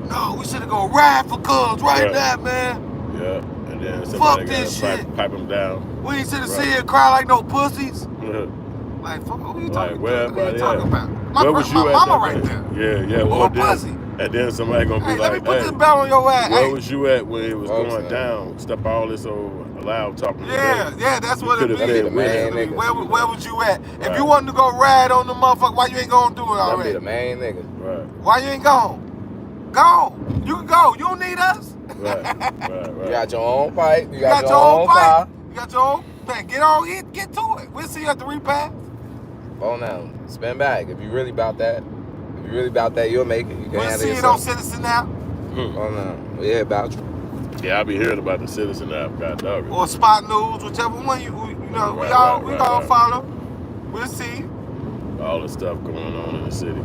no, we should have gone ride for cubs right Right. now, man. Yeah. And then Fuck somebody this gotta shit. pipe him down. We ain't should have Right. seen it cry like no pussies. Where Like, fuck, what are you Like, talking where about? What are you everybody talking at? about? My, was my you at mama that right day? there. Yeah. Or Or a pussy. and then somebody gonna be Hey, let me like, put hey, this belt on your ass. where Hey. was you at when it was Folks, going man. down? Stop all this old loud talking. Yeah, that's You what it could've be. been the main Where, nigga. where was you at? If Right. you wanted to go ride on the motherfucker, why you ain't gonna do it That'd be already? the main nigga. Right. Why you ain't gone? Go. You can go. You don't need us. Right. You got your own pipe. You got your own car. You got your own. Man, get on it. Get to it. We'll see you at the repass. Oh, now. Spin back. If you really about that, you'll make it. You can We'll handle see it yourself. on Citizen app. Oh, no. We hear about you. Yeah, I be hearing about the Citizen app, god dog. Or Spot News, whichever one you know. We all follow. We'll see. All the stuff going on in the city.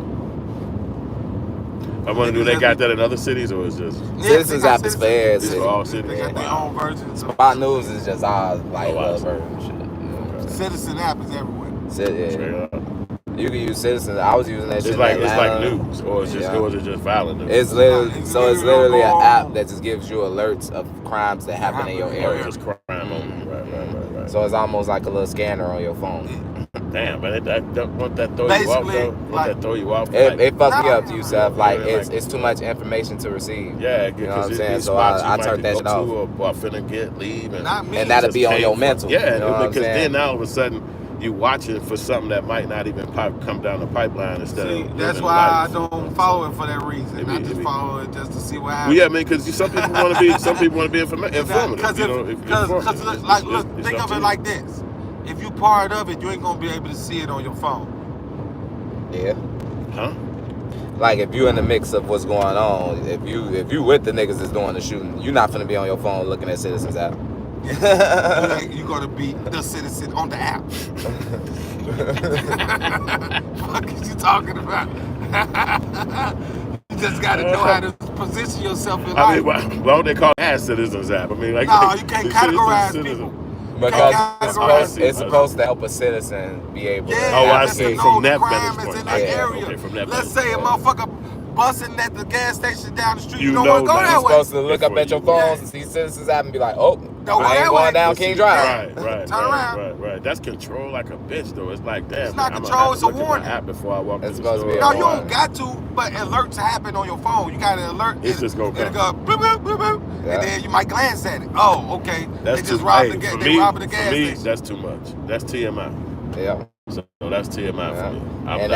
I wonder, do they got that in other cities or is just Citizens app is for every it's city. for all cities? They got their own version. Spot News is just our version. Shit. Okay. Citizen app is everywhere. Straight up. You can use Citizens. I was using that shit. It's like Atlanta. news, or it's just or is it just violent news? It's literally an app that just gives you alerts of crimes that happen in your Or area. it's just crime only. Right. So it's almost like a little scanner on your phone. Damn, but won't that throw you off Basically, though? Won't like- that throw you off? It fucks me up to yourself. Like Yeah, it's too much information to receive. Yeah, You know what I'm because saying? it's So spots you I might turned that go shit to off. or finna get leave Not me. And that'll just be on came your from- mental. Yeah, you know what I'm because saying? then all of a sudden you watching for something that might not even come down the pipeline instead See, of that's living why life. I don't follow it for that reason. It I be- just it be- follow it just to see what Well, happens. yeah, I mean, because some people want to be informative. Because look, think of it like this: if you part of it, you ain't gonna be able to see it on your phone. Yeah. huh? Like if you in the mix of what's going on, if you with the niggas that's doing the shooting, you're not finna be on your phone looking at Citizens app. You're gonna be the citizen on the app. What is you talking about? You just gotta know how to position yourself in I mean, life. why don't they call it as Citizens app? I mean, like, No, you can't categorize citizen. people. Because it's supposed to help a citizen be able to Yeah, Oh, I just see. to know From the that crime vantage is point. in that Yeah, area. okay, from that Let's vantage say a point. motherfucker busting at the gas station down the street. You You don't know want to go that. that You're way. supposed to look up Before at your you- phones and see Citizens app and be like, oh, Don't go I ain't that going way. down King Drive. Right. Turn around. Right. That's control like a bitch, though. It's like, damn. It's not I'm control, gonna have it's to a look at warning. my app before I walk It's through the supposed to be store. a No, you don't got to, but alerts happen on your phone. You got an alert. It's just gonna it'll come. go boop, boop, boop, boop, Yeah. and then you might glance at it. Oh, okay. That's they just too, robbed hey, the gas. for They me, robbed the gas for me, station. that's too much. That's TMI. Yeah. So that's TMI Yeah. for me. And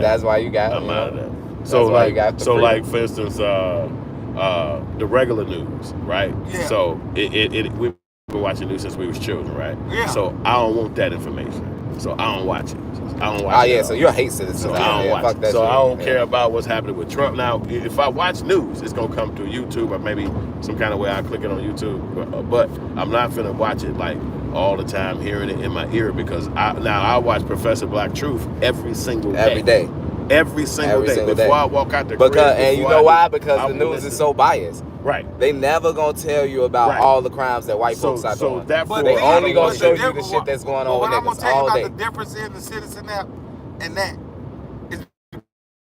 that's why you got. I'm out of that. That's So why like, you got the freedom. like for instance, the regular news, right? Yeah. So we've been watching news since we was children, right? Yeah. So I don't want that information. So I don't watch it. I don't watch Oh it. yeah, at so all. you're a hate citizen. So Yeah, I don't fuck watch that it. So shit. I don't Yeah. care about what's happening with Trump. Now, if I watch news, it's gonna come through YouTube or maybe some kind of way I click it on YouTube. But I'm not finna watch it like all the time, hearing it in my ear because I watch Professor Black Truth every single day. Every day. Every single day. single Before day. I walk out the Because crib. and you before know I why? do, Because I the will news is listen. so biased. Right. They never gonna tell you about Right. all the crimes that white folks are doing. therefore, They only gonna but show the you the shit that's going on What with I'm gonna niggas tell you all about day. the difference in the Citizen app and that is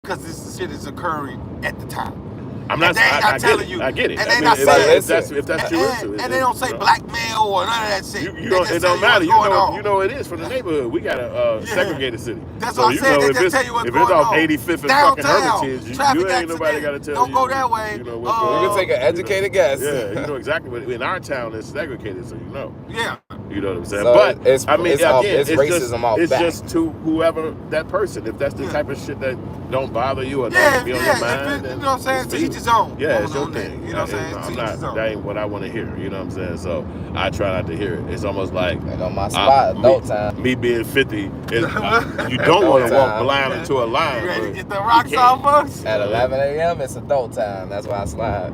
because this shit is occurring at the time. I'm not And they ain't I not get telling it. you. I get it. And I they mean, not saying- if that's your issue. And they don't say blackmail or none of that shit. You They don't, just it tell don't matter. what's going on. You know it is from the neighborhood. We got a Yeah. segregated city. That's So what I'm you saying. know They if just it's tell you what's if going it's off on. 85th and fucking Downtown, Hermitage, traffic you ain't nobody accident. got to tell Don't you. go that way. You know what's going You on. can take an educated guess. Yeah, you know exactly what. In our town, it's segregated, so you know. Yeah. You know what I'm saying? So but it's- I mean, it's again, off- it's just racism off it's back. just to whoever that person. If that's the type of shit that don't bother you or Yeah, don't be on your mind, you know what I'm saying? it's To me. each his own. Yeah, it's On your that, thing. You know what I'm saying? I'm To each his not. own. That ain't what I want to hear. You know what I'm saying? So I try not to hear it. It's almost like And on my spot, adult time. me being 50 is you don't want to walk time. blind into a line. You ready to but get the you rocks can't. off us? At 11 a.m., it's adult time. That's why I slide.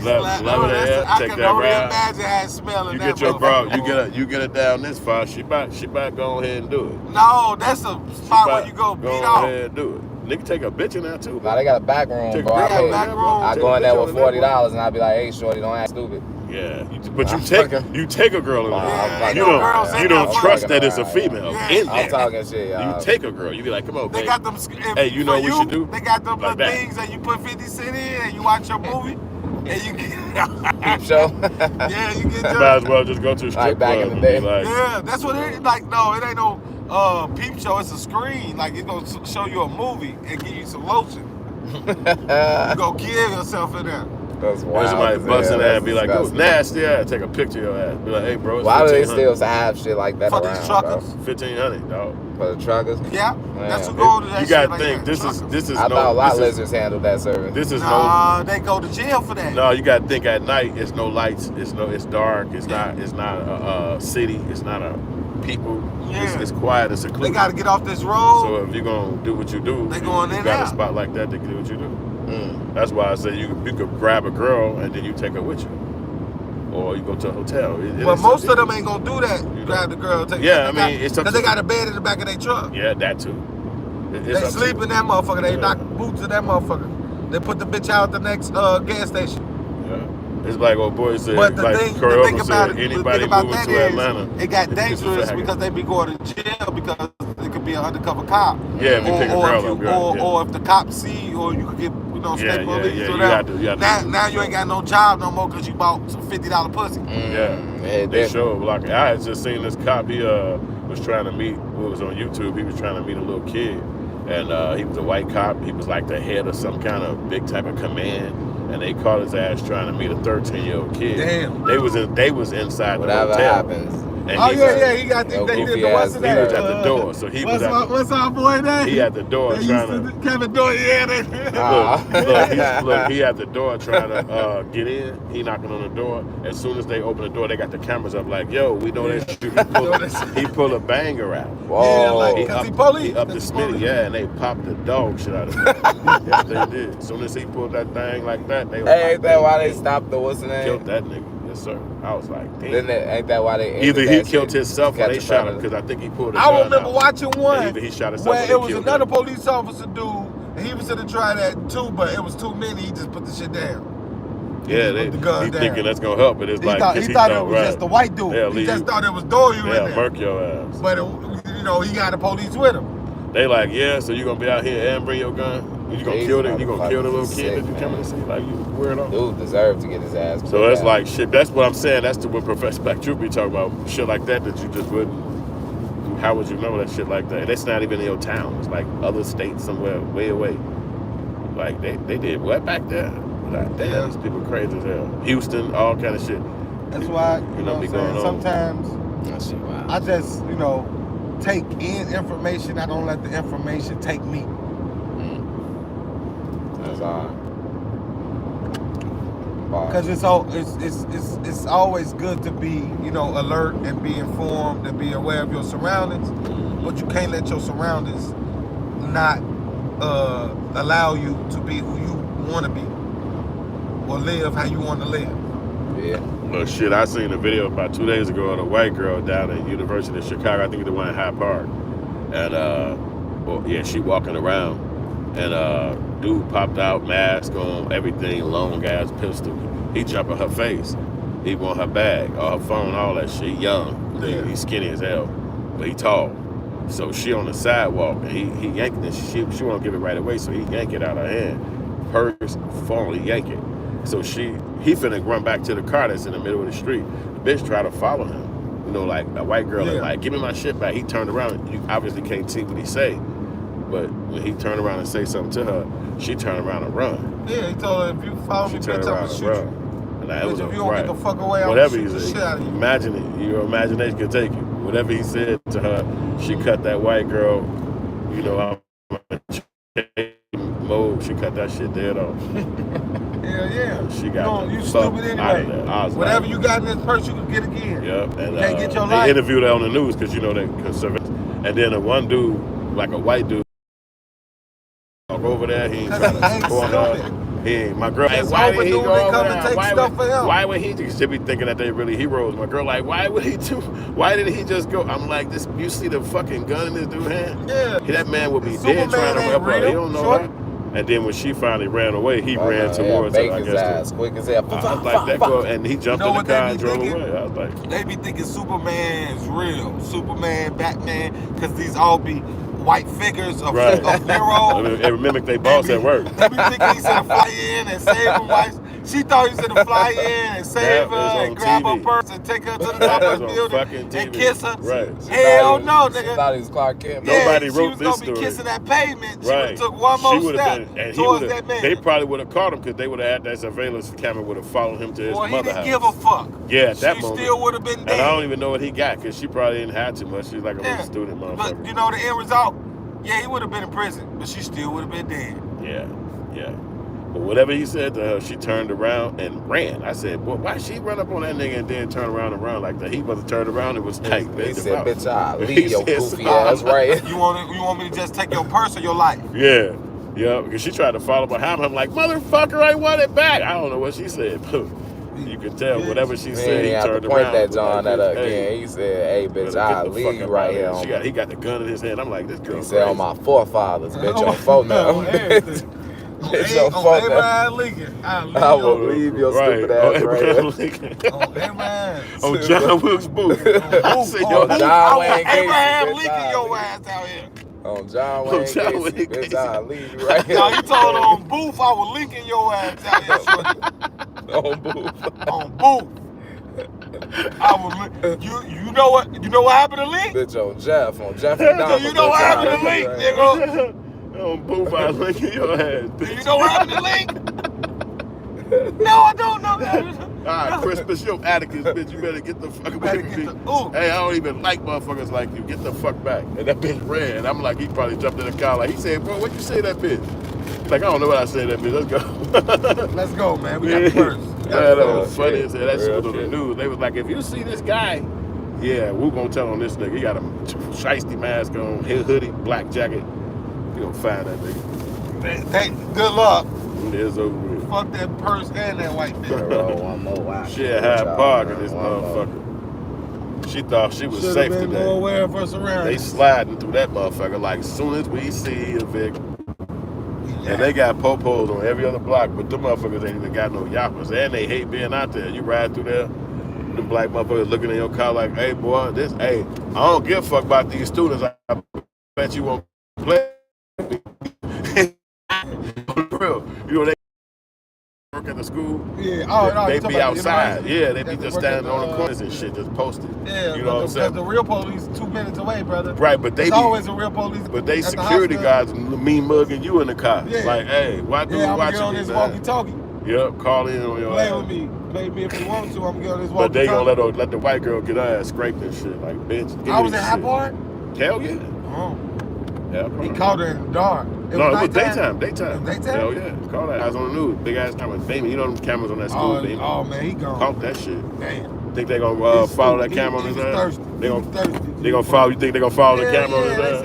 Love it. I Take can that only ride. imagine how it's smelling. You that get your bro. motherfucker. You get it down this far. She about go ahead and do it. No, that's a spot where you go beat Go off. ahead and do it. Nigga take a bitch in there too. Now they got a back room, Take bro. a I, bitch pay- in there, bro. I Take go a in there bitch with in there, $40 and I be like, hey, shorty, don't act stupid. Yeah, but I'm you take fucking- you take a girl in I'm there. fucking You girls don't in you there don't fucking trust that it's a around. female Yeah. in I'm there. talking shit, You y'all. take a girl. You be like, come on, They babe. got them. Hey, you know for what we should do? They got them Like little that. things that you put 50 cent in and you watch your movie and you get. Peep show. Yeah, you get You your. might as well just go to a strip Like back club in the and day. be like, Yeah, that's what it is. Like, no, it ain't no peep show. It's a screen. Like, it's gonna show you a movie and give you some lotion. You go kill yourself in there. That's wild. Somebody busting that and be like, "Yo, nasty ass." Take a picture of your ass. Be like, "Hey, bro, it's why do they 1500. still have shit like that For around, these truckers? bro? 1500, dog. For the truckers? Yeah, Man. that's who go to that You shit. gotta like think that, this is I no. thought lot This is, lizards handled that service. this is Nah, they go to jail for that. no. You gotta think at night. It's no lights. It's dark. It's not a city. It's not a people. Yeah. It's quiet and secluded. They gotta get off this road. So if you're gonna do what you do, They going in you got now. a spot like that to do what you do. Mm. That's why I say you could grab a girl and then you take her with you, or you go to a hotel. But most of them ain't gonna do that. Grab the girl, take Yeah, her. I mean, it's up because to they got a bed in the back of their truck. Yeah, that too. It's They up to sleep you. in that motherfucker. They Yeah. knock boots in that motherfucker. They put the bitch out at the next gas station. Yeah. It's like old boy said, But the like thing choreographer about said, it, the anybody thing about moving that to is, Atlanta. it got it's a dangerous faggot. because they be going to jail because it could be an undercover cop. Yeah, if you pick a girl if up, yeah. or if the cops see, or you could get state police yeah, or you whatever. got to Now you ain't got no job no more because you bought some $50 pussy. Yeah, they show like I had just seen this cop. He was trying to meet. It was on YouTube. He was trying to meet a little kid, and he was a white cop. He was like the head of some kind of big type of command, and they caught his ass trying to meet a 13-year-old kid. Damn. They was inside Whatever the hotel. happens. And Oh he he got Yo, they did goofy the what's ass his He name? was at the door, so he was at What's our boy name? he at the door They trying used to. Kevin Doyle, yeah. Look, he at the door trying to get in. He knocking on the door. As soon as they open the door, they got the cameras up like, yo, we know that you he pull a banger out. Whoa. Yeah, like, cause he police. He up the Cause he Smitty, police. yeah, and they popped the dog shit out of him. Yes, they did. As soon as he pulled that thing like that, they was Hey, like, ain't that why they stopped the what's the name? killed that nigga. Yes, sir. I was like, damn. Ain't that why they Either ended he that killed shit? himself or Catch they a shot him predator. because I think he pulled a I gun remember out. watching one Either he shot himself where or they it was killed another him. police officer dude, and he was gonna try that too, but it was too many. He just put the shit down. Yeah, put the gun he down. thinking that's gonna help, but it's He like thought, 'cause he thought it was right. just the white dude. Yeah, He just thought it was Doyle in Yeah, there. murk your ass. But he got the police with him. They like, yeah, so you gonna be out here and bring your gun? You gonna These kill the little motherfuckers kid that you sick, coming to see? Like you weirdo. Dude deserved to get his ass. So it's like shit. That's what I'm saying. That's the when Professor Black Truth be talking about shit like that you just wouldn't. How would you know that shit like that? And it's not even in your town. It's like other states somewhere way away. Like they did what back there? Like damn, these people crazy as hell. Houston, all kind of shit. That's why You know, what be I'm saying? going on. Sometimes that shit wild. I just take in information. I don't let the information take me. That's all. Because it's always good to be alert and be informed and be aware of your surroundings, but you can't let your surroundings not allow you to be who you want to be or live how you want to live. Yeah. Well, shit, I seen a video about 2 days ago of a white girl down at University of Chicago. I think the one in Hyde Park, and she walking around. And dude popped out, mask on, everything, long ass pistol. He jumped in her face. He want her bag, her phone, all that shit. He young, he's skinny as hell, but he tall. So she on the sidewalk, and he yanking it. She won't give it right away, so he yank it out of her hand. Purse, phone, he yank it. So he finna run back to the car that's in the middle of the street. The bitch try to follow him. Like a white girl, like, give me my shit back. He turned around. You obviously can't see what he say. But when he turned around and say something to her, she turned around and run. Yeah, he told her, if you follow me, bitch, I'm gonna shoot you. And that Bitch, was if you don't get the fuck away, I'm whatever gonna he shoot the said. shit out of you. Imagine it. Your imagination can take you. Whatever he said to her, she cut that white girl, mode. She cut that shit dead off. Yeah. She got you fuck stupid out of anyway. there. I was Whatever like, you got in this purse, you can get again. Yep. And Can't get your they life. interviewed her on the news because they conservative. And then the one dude, like a white dude, walk over there. He ain't trying to support her. He ain't. My girl, like, why did he go over there? Why would he? She be thinking that they really heroes. My girl, like, why would he do? Why did he just go? I'm like, this. You see the fucking gun in this dude's hand? Yeah. That man would be Superman dead trying to help her. real, He don't know short. that. And then when she finally ran away, he ran towards her. I his ass quick as hell. I was like, that girl, and he jumped in the car and drove away. I was like, they be thinking Superman is real. Superman, Batman, because these all be white figures of Nero. They mimic their boss at work. They be thinking he's gonna fly in and save them. She thought he was gonna fly in and save her and grab her purse and take her to the top of the building and kiss her. Right. Hell no, nigga. She thought he was Clark Kent. Nobody wrote this story. She was gonna be kissing that pavement. She Right. took one more step towards that man. They probably would have caught him because they would have had that surveillance camera would have followed him to his mother house. He didn't give a fuck. Yeah, at that moment. She still would have been dead. And I don't even know what he got because she probably didn't have too much. She's like a little student motherfucker. But you know the end result? Yeah, he would have been in prison, but she still would have been dead. Yeah. But whatever he said to her, she turned around and ran. I said, boy, why she run up on that nigga and then turn around and run like that? He must have turned around and was like, he said, bitch, I'll leave your goofy ass right. You want me to just take your purse or your life? Yeah, because she tried to follow behind him like, motherfucker, I want it back. I don't know what she said, but you can tell whatever she said, he turned around. Point that John at her again. He said, hey, bitch, I'll leave you right here. He got the gun in his hand. I'm like, this girl. He said, on my forefathers, bitch, on phone now. Bitch, your phone Abraham Lincoln. I will leave your stupid ass right here. On Abraham. On John Wilkes Booth. John Wayne Gacy. Abraham Lincoln your ass out here. On John Wayne Gacy, bitch, I'll leave you right here. No, you told her on Booth, I was linking your ass out here. On Booth. On Booth. You know what happened to Link? Bitch, on Jeff, on Jeffrey Dahmer. You know what happened to Link, nigga? On Booth, I link in your ass. Do you know what happened to Link? No, I don't know. All right, Crispus, your Atticus, bitch. You better get the fuck away from me. Hey, I don't even like motherfuckers like you. Get the fuck back. And that bitch ran. I'm like, he probably jumped in the car. Like, he said, bro, what'd you say to that bitch? Like, I don't know what I said to that bitch. Let's go. Let's go, man. We got the first. Yeah, that was funny as hell. That shit was on the news. They was like, if you see this guy, yeah, we're gonna tell on this nigga. He got a shiesty mask on, his hoodie, black jacket. We gonna find that nigga. Good luck. It's over with. Fuck that purse and that white bitch. One more. Shit, Hyde Park in this motherfucker. She thought she was safe today. More aware of us around. They sliding through that motherfucker like as soon as we see a Vic. And they got popos on every other block, but them motherfuckers ain't even got no yappers. And they hate being out there. You ride through there, them black motherfuckers looking in your car like, hey boy, I don't give a fuck about these students. I bet you won't play with me. For real. You know, they work at the school. Yeah, they be outside. Yeah, they be just standing on the corners and shit, just posted. Yeah, you know what I'm saying? The real police 2 minutes away, brother. Right, but There's always a real police. But they security guards mean mugging you in the car. Yeah. Like, hey, why do you watching get on this walkie-talkie? Yep, call in on your play with me. Play me if you want to. I'm gonna get on this walkie-talkie. But they gonna let the white girl get her ass scraped and shit. Like, bitch. I was in Hyde Park? Hell yeah. Oh. Yeah, he caught her in the dark. It was daytime. Daytime? Hell yeah. Call that. I was on the news. Big ass camera. Baby, you know them cameras on that school, baby. Oh, man, he gone. Caught that shit. Damn. Think they gonna follow that camera on his ass? They gonna follow. You think they gonna follow the camera on his ass?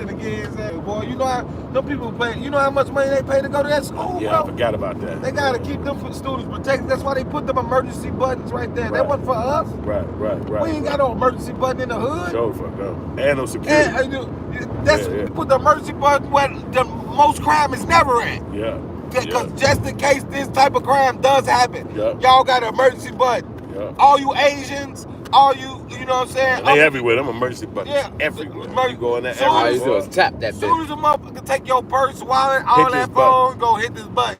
Boy, you know how them people pay. You know how much money they pay to go to that school, yeah, bro? I forgot about that. They gotta keep them students protected. That's why they put them emergency buttons right there. That wasn't for us. Right. We ain't got no emergency button in the hood. Sure, fuck them. And no security. You put the emergency button where the most crime is never at. Yeah. Because just in case this type of crime does happen, y'all got an emergency button. Yeah. All you Asians, all you know what I'm saying? They everywhere. Them emergency buttons everywhere. You go in there everywhere. All you do is tap that bitch. As soon as a motherfucker take your purse, wallet, all that phone, go hit this button.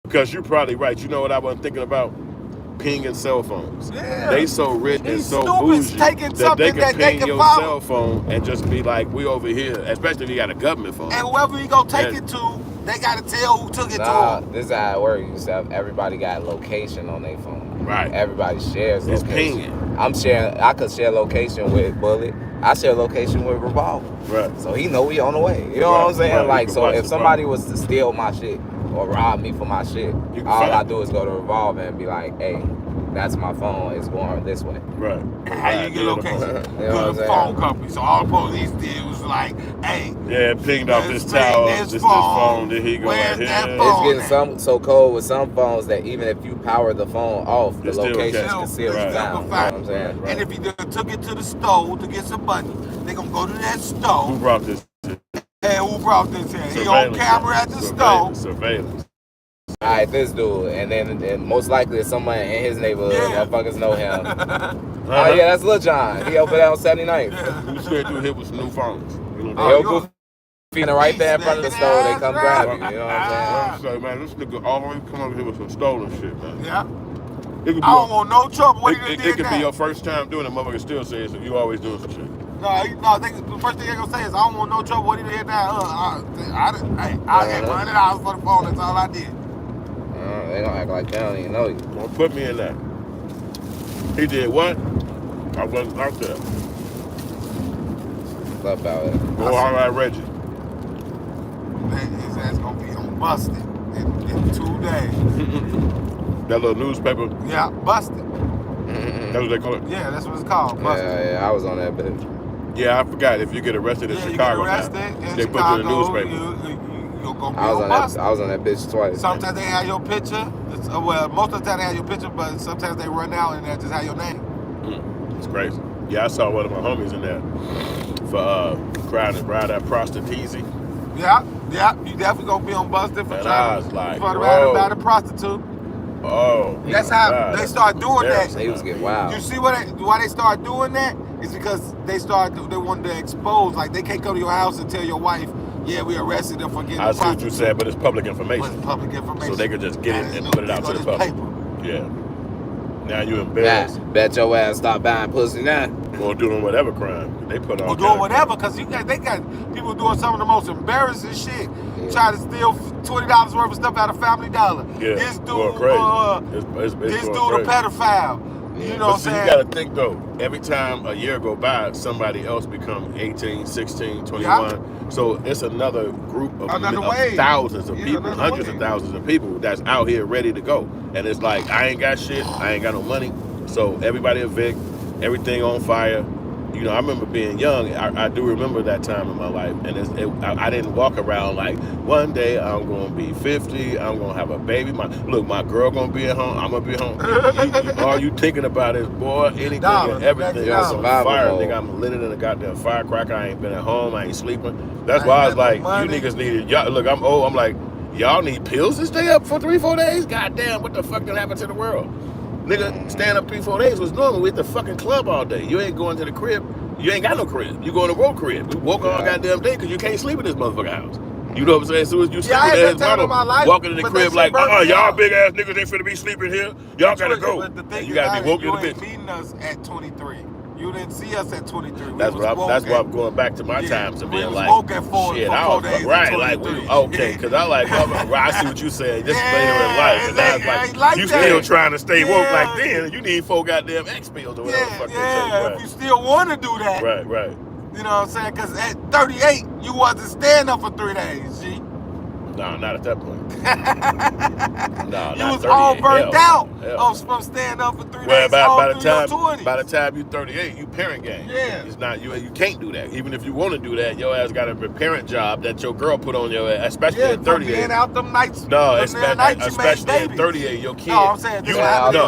Because you're probably right. You know what I wasn't thinking about? Pinging cell phones. Yeah. They so rich and so bougie that they can ping your follow. cell phone and just be like, we over here, especially if you got a government phone. And whoever you gonna take it to, they gotta tell who took it to them. This is how it works. Everybody got location on their phone. Right. Everybody shares it's location. Pinging. I could share location with Bullet. I share location with Revolver. Right. So he know we on the way. You know what I'm saying? Like, so if somebody was to steal my shit or rob me for my shit, all I do is go to Revolver and be like, hey, that's my phone. It's going this way. Right. How you get location? Go to the phone company. So all the police did was like, hey. Yeah, pinged off this tower. This phone. Then he go right here. It's getting so cold with some phones that even if you power the phone off, the location can still be found. You know what I'm saying? And if you took it to the store to get some money, they gonna go to that store. Who brought this? Hey, who brought this here? He on camera at the store. Surveillance. All right, this dude, and then most likely it's someone in his neighborhood. Motherfuckers know him. Oh yeah, that's Lil John. He over there on 79th. You scared dude hit with some new phones. feeding right there in front of the store, they come grab you. You know what I'm saying? Man, this nigga always come over here with some stolen shit, man. Yeah. I don't want no trouble. It could be your first time doing it. Motherfucker still says so you always doing some shit. No, the first thing they're gonna say is I don't want no trouble. What he did now? I had $100 for the phone. That's all I did. They gonna act like they don't even know you. Don't put me in that. He did what? I wasn't out there. Love out it. Go all right, Reggie. His ass gonna be on busted in 2 days. That little newspaper. Yeah, busted. That's what they call it. Yeah, that's what it's called. Busted. Yeah, I was on that bitch. Yeah, I forgot. If you get arrested in Chicago, they put you in the newspaper. I was on that bitch twice. Sometimes they have your picture. Well, most of the time they have your picture, but sometimes they run out and they just have your name. It's crazy. Yeah, I saw one of my homies in there for trying to ride that prostitute. Yeah, you definitely gonna be on busted for trying to ride a prostitute. Oh, that's how they start doing that. They was getting wild. You see why they start doing that? It's because they wanted to expose. Like they can't go to your house and tell your wife, "Yeah, we arrested them for getting." I see what you said, but it's public information. But it's public information, so they could just get it and put it out to the public. Paper. Yeah. Now you embarrassed. Bet your ass stop buying pussy now. Or doing whatever crime they put on. Or doing whatever, because they got people doing some of the most embarrassing shit. Yeah. Try to steal $20 worth of stuff out of Family Dollar. Yeah, this dude, it's this dude a pedophile. Yeah. You know what I'm saying? You gotta think though, every time a year go by, somebody else become 18, 16, 21. Yeah. So it's another group of thousands of people, hundreds of thousands of people that's out here ready to go. And it's like, I ain't got shit, I ain't got no money. So everybody evict, everything on fire. You know, I remember being young. I do remember that time in my life, and I didn't walk around like one day I'm gonna be 50. I'm gonna have a baby. My girl gonna be at home. I'm gonna be home. All you thinking about is boy, anything and everything else on fire. Nigga, I'm lit in a goddamn firecracker. I ain't been at home. I ain't sleeping. That's why I was like, you niggas needed. Y'all, look, I'm old. I'm like, y'all need pills to stay up for 3-4 days. Goddamn, what the fuck done happened to the world? Nigga, stand up 3-4 days was normal. We at the fucking club all day. You ain't going to the crib. You ain't got no crib. You going to road crib. We woke all goddamn day because you can't sleep in this motherfucking house. You know what I'm saying? As soon as you sleep in his mama, walking in the crib like, y'all big ass niggas ain't finna be sleeping here. Y'all gotta go. You gotta be woke in the bitch. You ain't meeting us at 23. You didn't see us at 23. That's why I'm going back to my times and being like, shit, I was right, like, okay, because I like, I see what you saying, just later in life. And I was like, you still trying to stay woke like then, you need 4 goddamn X pills or whatever the fuck they say. If you still want to do that. Right. You know what I'm saying? Because at 38, you wasn't stand up for 3 days, G. No, not at that point. No, you was all burnt out from staying up for 3 days. By the time you 38, you parent gang. Yeah. It's not you can't do that. Even if you want to do that, your ass got a parent job that your girl put on your ass, especially at 38. Being out them nights. No, especially at 38, your kid. No, I'm saying right.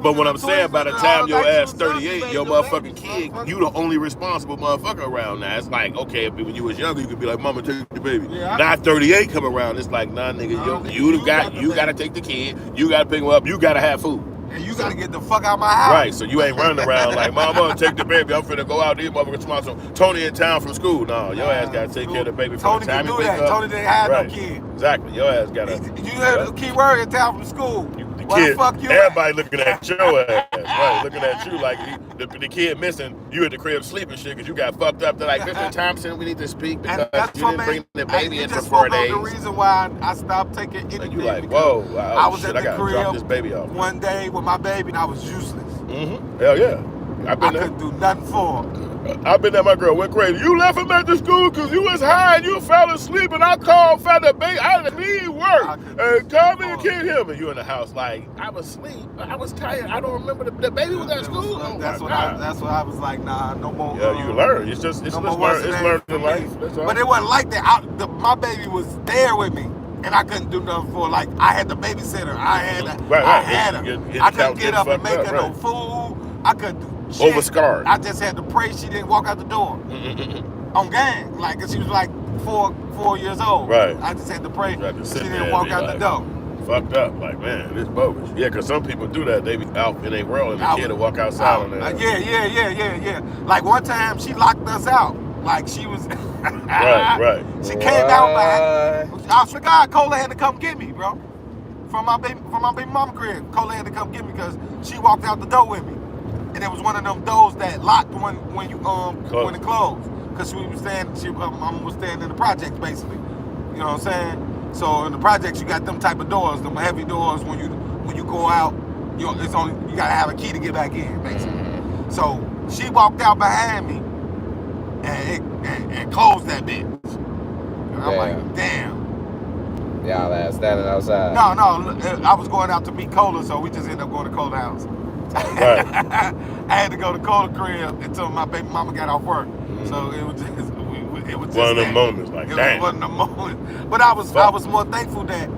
But what I'm saying, by the time your ass 38, your motherfucking kid, you the only responsible motherfucker around now. It's like, okay, when you was younger, you could be like, mama, take the baby. Yeah. Now 38 come around, it's like, nah, nigga, you gotta take the kid, you gotta pick him up, you gotta have food. And you gotta get the fuck out of my house. Right, so you ain't running around like, mama, take the baby, I'm finna go out there, motherfucker, tomorrow. Tony in town from school. No, your ass gotta take care of the baby from the time you wake up. Tony didn't have no kid. Exactly, your ass gotta. You heard the key word in town from school. Everybody looking at your ass, right? Looking at you like the kid missing. You at the crib sleeping shit because you got fucked up. They're like, Mr. Thompson, we need to speak because you didn't bring the baby in for 4 days. The reason why I stopped taking anything. And you like, whoa, I was at the crib drop this baby off. One day with my baby and I was useless. Hell yeah. I couldn't do nothing for her. I've been there, my girl went crazy. You left him at the school because you was high and you fell asleep and I called for the baby. I didn't leave work and called me and kicked him. And you in the house like, I was asleep. I was tired. I don't remember the baby was at school. That's what I was like, nah, no more. Yeah, you learn. It's learned in life. But it wasn't like that. My baby was there with me. And I couldn't do nothing for her. Like, I had the babysitter. I had her. I couldn't get up and make her no food. I couldn't do shit. Overscarred. I just had to pray she didn't walk out the door. On gang. Like, cause she was like 4 years old. Right. I just had to pray she didn't walk out the door. Fucked up. Like, man, this bogus. Yeah, cause some people do that. They be out in their world and the kid will walk outside on that. Yeah. Like one time she locked us out. Like she was. Right. She came out behind. I swear to God, Cola had to come get me, bro. From my baby mama crib. Cola had to come get me because she walked out the door with me. And it was one of them doors that locked when it closed. Because we was staying, mama was staying in the projects basically. You know what I'm saying? So in the projects you got them type of doors, them heavy doors. When you go out, you gotta have a key to get back in, basically. So she walked out behind me and closed that bitch. And I'm like, damn. Y'all ass standing outside. No, I was going out to meet Cola, so we just ended up going to Cola house. Right. I had to go to Cola crib until my baby mama got off work. So it was just one of them moments, like, damn. It wasn't a moment. But I was more thankful that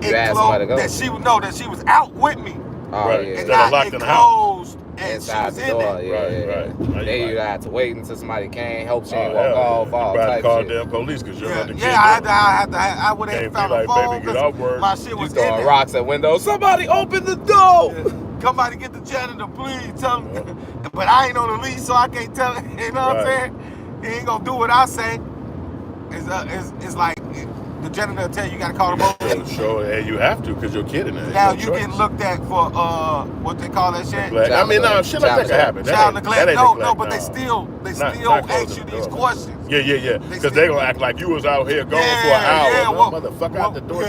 it closed, that she was out with me. Oh, right. yeah. And Not not in it the house. closed and Inside she the was door, in there. Right. Then you had to wait until somebody came, help you walk hell off, yeah. all You probably type called shit. damn police because you're not the kid. I would have found a like, phone baby, get off work. my shit You was in throwing there. rocks at windows. Somebody open the door. Somebody get the janitor, please tell him. But I ain't on the lease, so I can't tell him. You know what I'm saying? He ain't gonna do what I say. It's like the janitor will tell you gotta call the police. Sure, and you have to because you're kidding. Now you get looked at for what they call that shit. Shit like that can happen. Child neglect. No, but nah. they still Not ask you these questions. Yeah. Because they gonna act like you was out here going for an hour. Motherfucker out the door.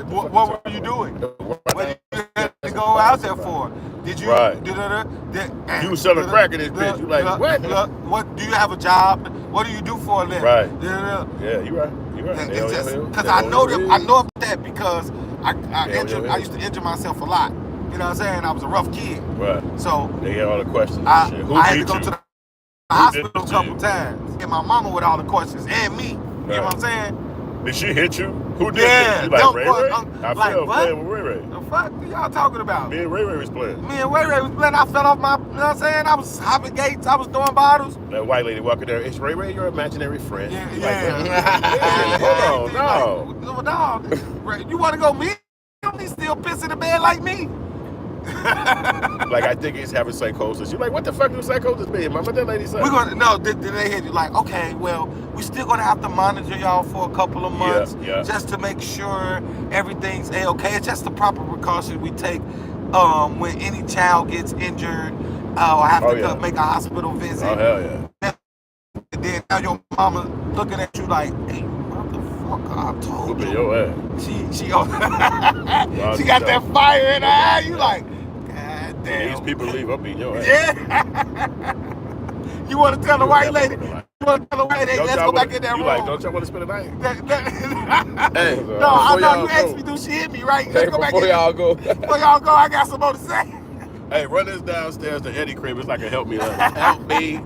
What were you doing? What did you have to go out there for? Did you? Right. You was selling crack in this bitch. You like, what? What? Do you have a job? What do you do for a living? Right. Yeah, you right. It's just because I know that because I used to injure myself a lot. You know what I'm saying? I was a rough kid. Right. So they had all the questions. I had to beat go you? to the hospital a couple times. And my mama with all the questions and me. You know what I'm saying? Did she hit you? Who did Yeah, this? You like Ray Ray? I fell what? playing with Ray Ray. The fuck are y'all talking about? Me and Ray Ray was playing. Me and Ray Ray was playing. I fell off my, you know what I'm saying? I was hopping gates. I was throwing bottles. That white lady walking there. It's Ray Ray, your imaginary friend. Yeah. Hold on, no. No. You want to go me? He still piss in the bed like me. Like, I think he's having psychosis. You're like, what the fuck do psychosis mean? What that lady said? Did they hit you like, okay, well, we still gonna have to monitor y'all for a couple of months just to make sure everything's A-okay. It's just the proper precaution we take when any child gets injured or have to make a hospital visit. Oh, hell yeah. And then now your mama looking at you like, hey, motherfucker, I told Whooping you. your ass. She got that fire in her eye. You like, God damn. These people leave, I'll beat your ass. Yeah. You want to tell the white lady? You want to tell the white lady? Let's go back in that room. You like, don't y'all want to spend the night? Hey, no, I know you asked me, do she hit me, right? Let's go back in. Before y'all go, I got some more to say. Hey, run this downstairs to Eddie crib. It's like a help me. Help me.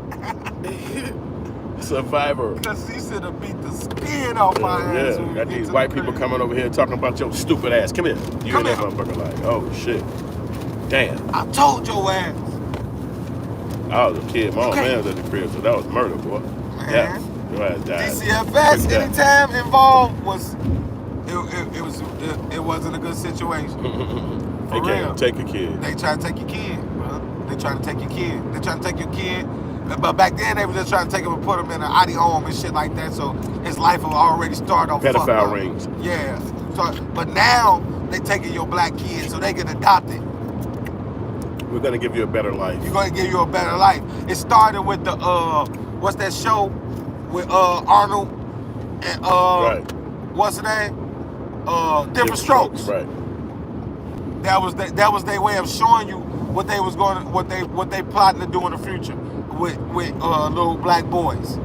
Survivor. Because she should have beat the skin off my ass. Yeah, got these white people coming over here talking about your stupid ass. Come here. You and that motherfucker like, oh shit. Damn. I told your ass. I was a kid. My old man was at the crib, so that was murder, boy. Man. Yeah. Your ass died. DCFS, anytime involved it wasn't a good situation. They can't take a kid. They try to take your kid, bro. They try to take your kid. They try to take your kid. But back then, they were just trying to take him and put him in an ID home and shit like that. So his life will already start off fucked up. Pedophile rings. Yeah. So, but now they taking your black kid so they can adopt it. We're gonna give you a better life. We're gonna give you a better life. It started with the what's that show with Arnold and right. What's the name? Different Strokes. Right. That was their way of showing you what they plotting to do in the future with little black boys.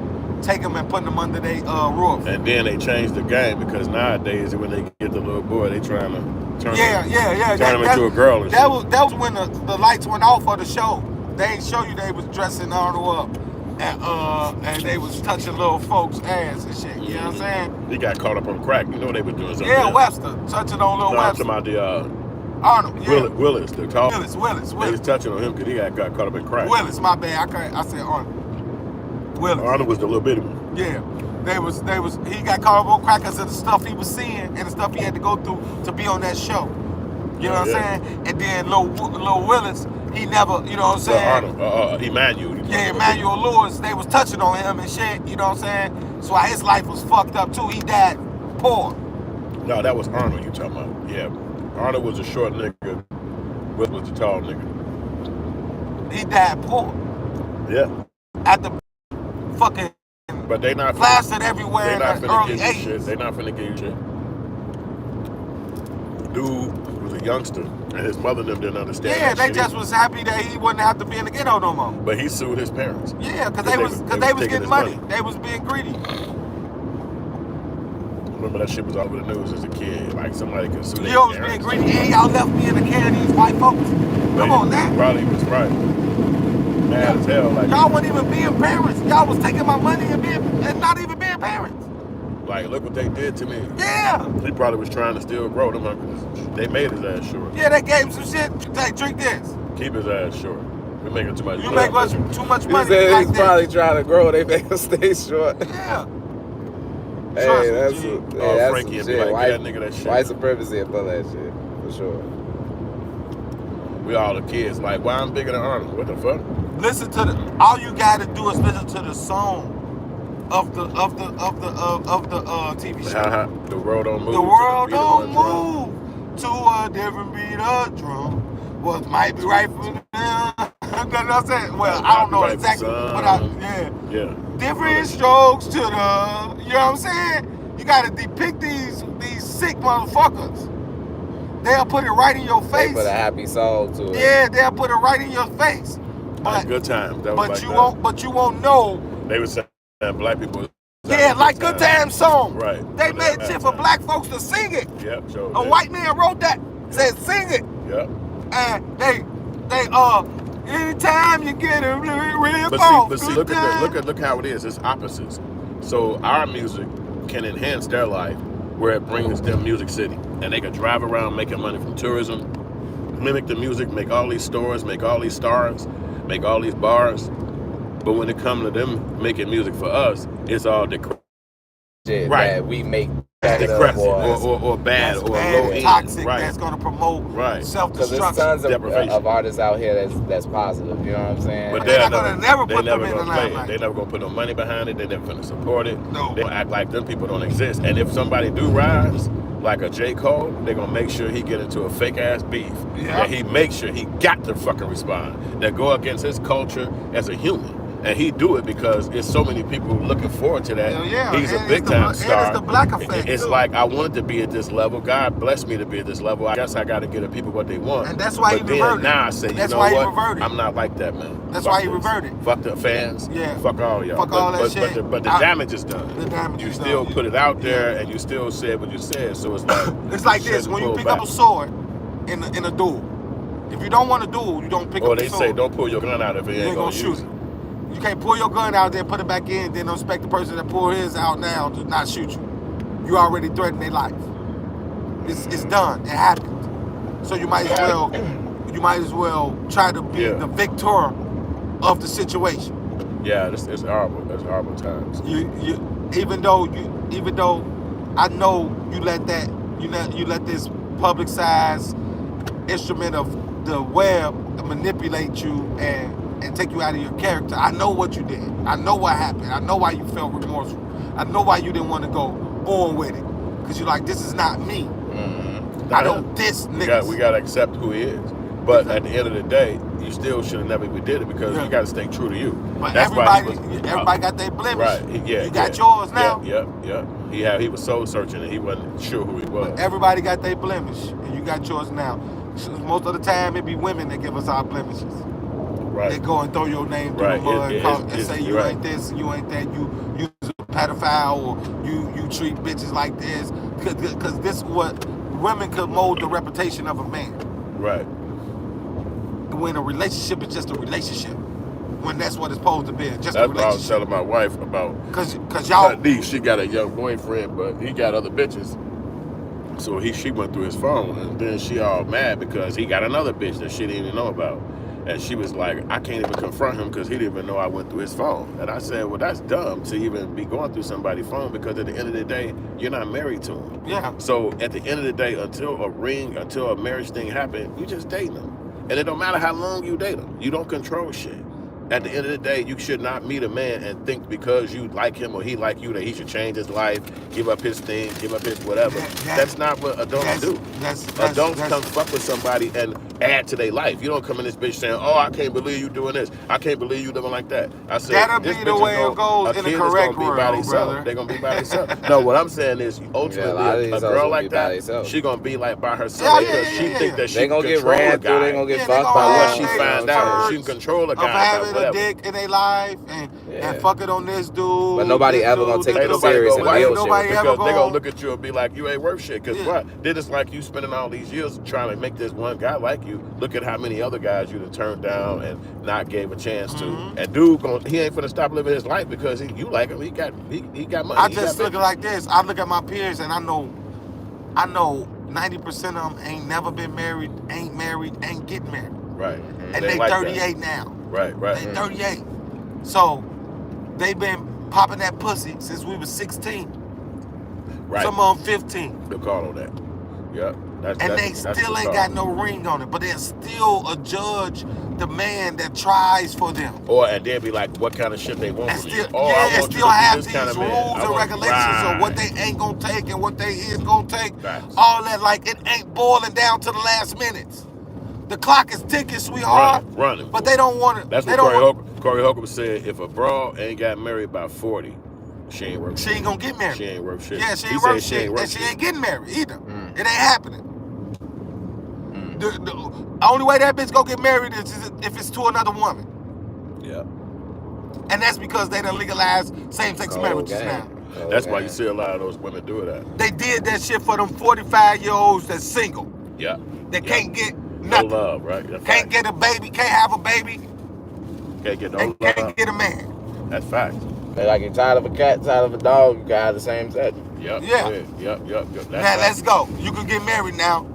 Take them and put them under their roof. And then they changed the game because nowadays when they get the little boy, they trying to turn him into a girl and that shit. That was when the lights went off of the show. They ain't show you they was dressing Arnold up. And they was touching little folks' ass and shit. You know what I'm saying? He got caught up on crack. You know they was doing something. Yeah, Webster. Touching on little Webster. About the Arnold, yeah. Willis, the tall. Willis. He was touching on him because he got caught up in crack. Willis, my bad. I said Arnold. Willis. Arnold was the little bitty one. Yeah. He got caught up on crack because of the stuff he was seeing and the stuff he had to go through to be on that show. You know what I'm saying? And then Lil Willis, he never, you know what I'm saying? Arnold, Emmanuel. Yeah, Emmanuel Lewis, they was touching on him and shit, you know what I'm saying? So his life was fucked up too. He died poor. No, that was Arnold you talking about. Yeah. Arnold was a short nigga. Will was a tall nigga. He died poor. Yeah. At the fucking but they not plastered everywhere in the early 80s. Shit. They not finna give you shit. Dude was a youngster, and his mother them didn't understand. Yeah, they just was happy that he wouldn't have to be in the ghetto no more. But he sued his parents. Yeah, because they was getting money. They was being greedy. Remember that shit was all over the news as a kid. Like somebody could sue their Yo was parents. being greedy, and y'all left me in the care of these white folks. Come on, now. Probably was right. Mad as hell. Like y'all weren't even being parents. Y'all was taking my money and not even being parents. Like, look what they did to me. Yeah. He probably was trying to still grow them uncles. They made his ass short. Yeah, they gave him some shit. Hey, drink this. Keep his ass short. We're making too much money. You make too much money. He's probably trying to grow. They make him stay short. Yeah. Hey, that's Frankie and be like, that nigga that shit. White supremacy and all that shit, for sure. We all the kids. Like, why I'm bigger than Arnold? What the fuck? Listen to the. All you gotta do is listen to the song of the TV show. The world don't move. The world don't move to a different beat of drum. Well, it might be right for them. You know what I'm saying? Well, I don't know exactly, but yeah. Different strokes to the. You know what I'm saying? You gotta depict these sick motherfuckers. They'll put it right in your face. They put a happy soul to it. Yeah, they'll put it right in your face. But good times. But you won't know. They were saying black people. Yeah, like Good Times song. Right. They made shit for black folks to sing it. Yep. Sure. A white man wrote that. Said sing it. Yep. And they anytime you get a real But see, look how it is. It's opposites. So our music can enhance their life, where it brings them Music City, and they can drive around making money from tourism, mimic the music, make all these stores, make all these stars, make all these bars. But when it comes to them making music for us, it's all decrepit. Right. That we make decrepit or bad or low end. Toxic. Right. That's going to promote self-destruction. Because there's tons of artists out here that's positive. You know what I'm saying? But they're going to never put them in the limelight. They're never going to put no money behind it. They're never going to support it. No. They act like them people don't exist. And if somebody do rise, like a J. Cole, they're going to make sure he get into a fake-ass beef. Yeah. And he makes sure he got to fucking respond. That go against his culture as a human. And he do it because there's so many people looking forward to that. Yeah. He's a big-time star. And it's the black effect, It's like, I wanted to be at this level. God blessed me to be at this level. I guess I got to give the people what they want. And that's why he reverted. Now I say, you know what? I'm not like that, man. That's why he reverted. Fuck the fans. Yeah. Fuck all y'all. Fuck all that shit. But the damage is done. The damage you is still done. put it out there, and you still said what you said. So it's like it's like this: when you pick up a sword in a duel. If you don't want to duel, you don't pick up a sword. Or they say, don't pull your gun out if it ain't gonna shoot it. You can't pull your gun out there, put it back in, then expect the person that pulled his out now to not shoot you. You already threatened their life. It's done. It happened. So you might as well try to be the victor of the situation. Yeah, it's horrible. It's horrible times. Even though I know you let this publicized instrument of the web manipulate you and take you out of your character. I know what you did. I know what happened. I know why you felt remorseful. I know why you didn't want to go on with it. Because you're like, this is not me. Mm-hmm. I don't diss niggas. We got to accept who he is. But at the end of the day, you still should have never even did it because you got to stay true to you. But that's everybody got their blemish. Right. You got yours now. Yeah. He was soul searching and he wasn't sure who he was. But everybody got their blemish and you got yours now. Most of the time, it be women that give us our blemishes. Right. They go and throw your name through the mud and say you ain't this, you ain't that, you a pedophile, or you treat bitches like this. Because this is what women could mold the reputation of a man. Right. When a relationship is just a relationship. When that's what it's supposed to be. Just that's a relationship. What I was telling my wife about. Because y'all. She got a young boyfriend, but he got other bitches. So she went through his phone, and then she all mad because he got another bitch that she didn't even know about. And she was like, I can't even confront him because he didn't even know I went through his phone. And I said, well, that's dumb to even be going through somebody's phone because at the end of the day, you're not married to him. Yeah. So at the end of the day, until a marriage thing happened, you just dating him. And it don't matter how long you date him. You don't control shit. At the end of the day, you should not meet a man and think because you like him or he like you that he should change his life, give up his thing, give up his whatever. That's not what adults do. Adults come fuck with somebody and add to their life. You don't come in this bitch saying, oh, I can't believe you doing this. I can't believe you living like that. I said, that'll be the way it goes in the correct world, brother. They're going to be by themselves. No, what I'm saying is ultimately a girl like that, she going to be like by herself because she think that she can control a guy. They're going to get fucked by what she find out. She can control a guy. A dick in their life and fuck it on this dude. But nobody ever gonna take it serious and build shit. Because they gonna look at you and be like, you ain't worth shit. Because what? Then it's like you spending all these years trying to make this one guy like you. Look at how many other guys you done turned down and not gave a chance to. And dude, he ain't finna stop living his life because you like him. He got money. I just look like this. I look at my peers and I know 90% of them ain't never been married, ain't getting married. Right. And they like 38 that. Now. Right. They 38. So they been popping that pussy since we was 16. Right. Some of them 15. Good call on that. Yep. They still ain't got no ring on it, but they'll still adjudge the man that tries for them. And they'll be like, what kind of shit they want from you? And still have these rules and regulations of what they ain't gonna take and what they is gonna take. All that, like it ain't boiling down to the last minutes. The clock is ticking, sweetheart. Running. But they don't want it. That's what Corey Holcomb said. If a broad ain't got married by 40, she ain't worth shit. She ain't gonna get married. She ain't worth shit. Yeah, she ain't worth shit. And she ain't getting married either. It ain't happening. The only way that bitch gonna get married is if it's to another woman. Yeah. And that's because they done legalized same-sex marriages now. That's why you see a lot of those women do that. They did that shit for them 45-year-olds that's single. Yeah. They can't get nothing. No love, right? Can't get a baby, can't have a baby. Can't get no love. Can't get a man. That's fact. They like you're tired of a cat, tired of a dog, you can have the same sex. Yep. Yeah. Yep. Now let's go. You can get married now.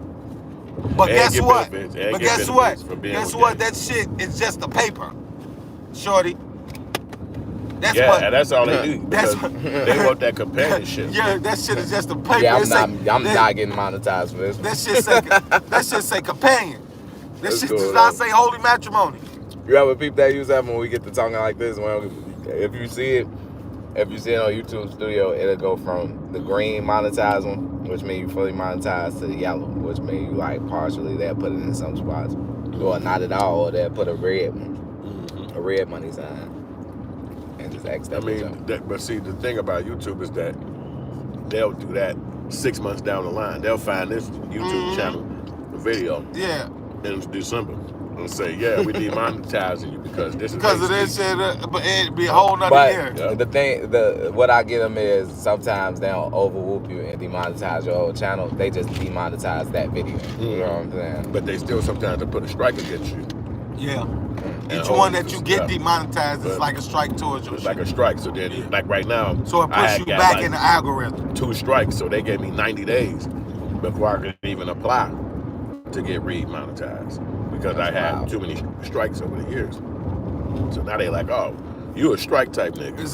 But guess what? Guess what? That shit is just a paper, shorty. That's all they do. They want that companionship. Yeah, that shit is just a paper. Yeah, I'm not getting monetized for this. That shit say companion. That shit does not say holy matrimony. You ever peep that use that when we get to talking like this? If you see it on YouTube Studio, it'll go from the green monetized one, which means you fully monetized, to the yellow, which means you like partially. They'll put it in some spots, or not at all, or they'll put a red money sign. But see, the thing about YouTube is that they'll do that 6 months down the line. They'll find this YouTube channel video in December and say, we demonetizing you because this is because of this shit. But it'd be a whole nother year. What I get them is sometimes they'll overwhoop you and demonetize your whole channel. They just demonetize that video. You know what I'm saying? But they still sometimes put a strike against you. Yeah. Each one that you get demonetized is like a strike towards you. It's like a strike. So then, like right now, so it puts you back in the algorithm. 2 strikes. So they gave me 90 days before I could even apply to get monetized because I had too many strikes over the years. So now they like, oh, you a strike type nigga.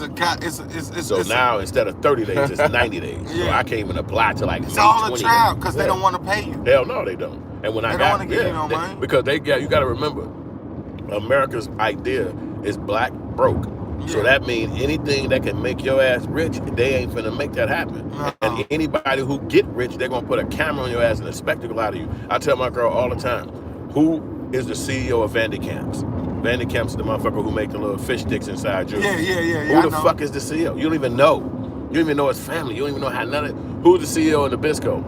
So now instead of 30 days, it's 90 days. So I can't even apply to like it's all a trial because they don't want to pay you. Hell no, they don't. And when I got because you got to remember, America's idea is black broke. So that means anything that can make your ass rich, they ain't finna make that happen. And anybody who get rich, they're gonna put a camera on your ass and a spectacle out of you. I tell my girl all the time, who is the CEO of Vanderkamps? Vanderkamps is the motherfucker who make the little fish sticks inside you. Yeah. Who the fuck is the CEO? You don't even know. You don't even know his family. You don't even know how none of who's the CEO of Nabisco.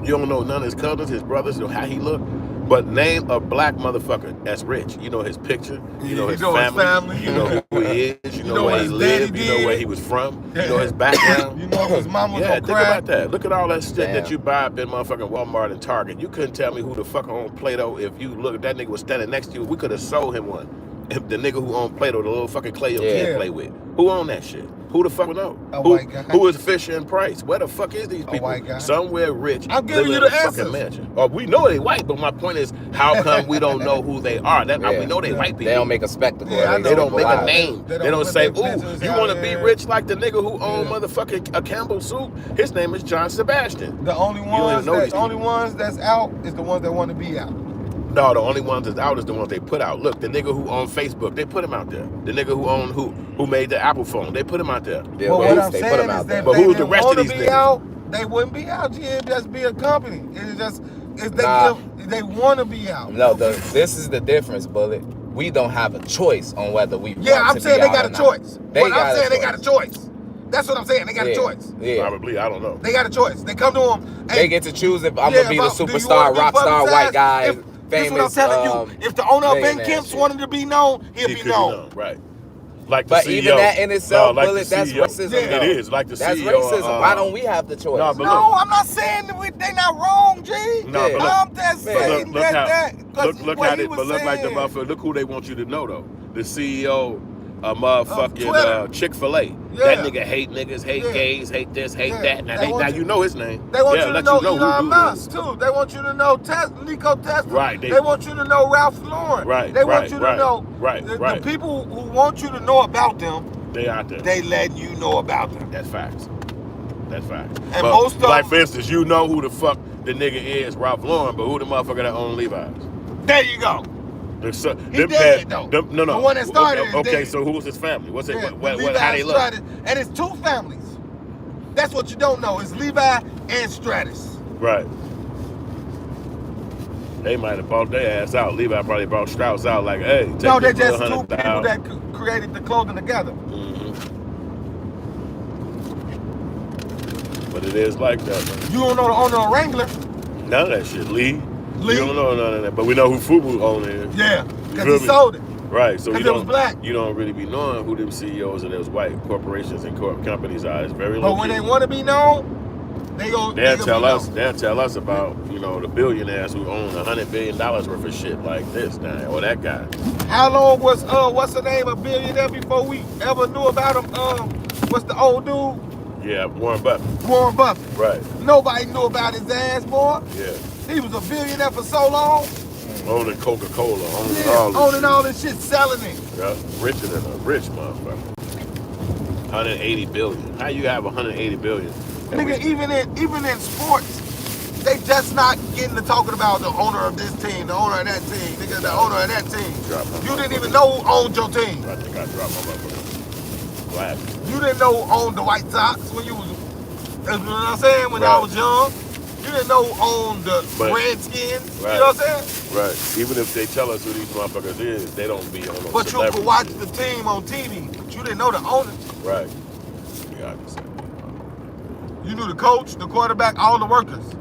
You don't know none of his cousins, his brothers, how he look. But name a black motherfucker that's rich. You know his picture. You know his family. You know who he is. You know where he lived. You know where he was from. You know his background. You know if his mama was think about that. Look at all that shit that you buy up in motherfucking Walmart and Target. You couldn't tell me who the fuck owned Play-Doh if you look at that nigga was standing next to you. We could have sold him one. If the nigga who owned Play-Doh, the little fucking clay your kid play with. Who owned that shit? Who the fuck would know? Who is Fisher and Price? Where the fuck is these people? Somewhere rich. I'm giving you the answers. Mansion. We know they white, but my point is, how come we don't know who they are? We know they white people. They don't make a spectacle. They don't make a name. They don't say, ooh, you want to be rich like the nigga who owned motherfucking a Campbell soup? His name is John Sebastian. The only ones that's out is the ones that want to be out. No, the only ones that's out is the ones they put out. Look, the nigga who owned Facebook, they put him out there. The nigga who made the Apple phone, they put him out there. Yeah, Well, what I'm they saying put 'em is out that there. if But they who's the didn't rest of wanna these be niggas? out, they wouldn't be out. It'd just be a company. It's just they want to be out. No, this is the difference, Bullet. We don't have a choice on whether we Yeah, want I'm to saying be they out got or a not. choice. They got a choice. That's what I'm saying. They got a choice. Yeah. Probably, I don't know. They got a choice. They come to them. They get to choose if I'm gonna be the superstar, rock star, white guy, This is what I'm famous. telling you. If the owner of Ben millionaire Kemp's shit. wanted to be known, he'll He be could known. Right. Like the But CEO. even that in itself, like Bullet, the that's CEO. racism. Yeah. though. It is, like the That's CEO. racism. Why don't we have the choice? No, but No, I'm not saying that they not wrong, G. No, Yeah. but look, I'm just saying look how, look what how he they, was but look like the saying. motherfucker. Look who they want you to know though. The CEO of Twitter. motherfucking Chick-fil-A. Yeah. That nigga hate niggas, hate Yeah. gays, hate this, hate Yeah. that. Now, They want now you- you know his name. They want yeah, you to let know you know Elon who Musk too. They want you to know Nico Tesla. Right, They want you to know Ralph Lauren. Right, They want right, you to right, know right, the right. people who want you to know about them. They out there. They let you know about them. That's facts. That's facts. And But, most of like them- for instance, you know who the fuck the nigga is, Ralph Lauren, but who the motherfucker that own Levi's? There you go. He dead, though. No. The one that started is Okay, dead. so who was his family? What's it? Yeah, What how they look? Stratus, and it's two families. That's what you don't know. It's Levi and Stratus. Right. They might have bought their ass out. Levi probably brought Strauss out like, hey, take No, they're this just two 100,000. people that created the clothing together. But it is like that, man. You don't know the owner of Wrangler. None of that shit. Lee. Lee? You don't know none of that. But we know who Fubu owner is. Yeah, You because feel he me? sold it. Right. So 'Cause you it was don't black. You don't really be knowing who them CEOs of those white corporations and companies are. It's very low But when key. they want to be known, they go. They'll tell us about, the billionaires who own $100 billion worth of shit like this now, or that guy. How long was what's the name of billionaire before we ever knew about him? What's the old dude? Yeah, Warren Buffett. Warren Buffett. Right. Nobody knew about his ass, boy. Yeah. He was a billionaire for so long. Owning Coca-Cola, owning Yeah, all this owning shit. all this shit, selling it. Yeah, richer than a rich motherfucker. 180 billion. How you have 180 billion? Nigga, even in sports, they just not getting to talking about the owner of this team, the owner of that team, nigga, the owner of that team. You didn't even know who owned your team. I think I dropped my motherfucker. Glasses. You didn't know who owned the White Sox when you was, you know what I'm saying, when y'all was young. You didn't know who owned the Redskins. Right. You know what I'm saying? Right. Even if they tell us who these motherfuckers is, they don't be on no But you celebrity could watch shit. the team on TV, but you didn't know the owners. Right. Yeah, I can say that. You knew the coach, the quarterback, all the workers.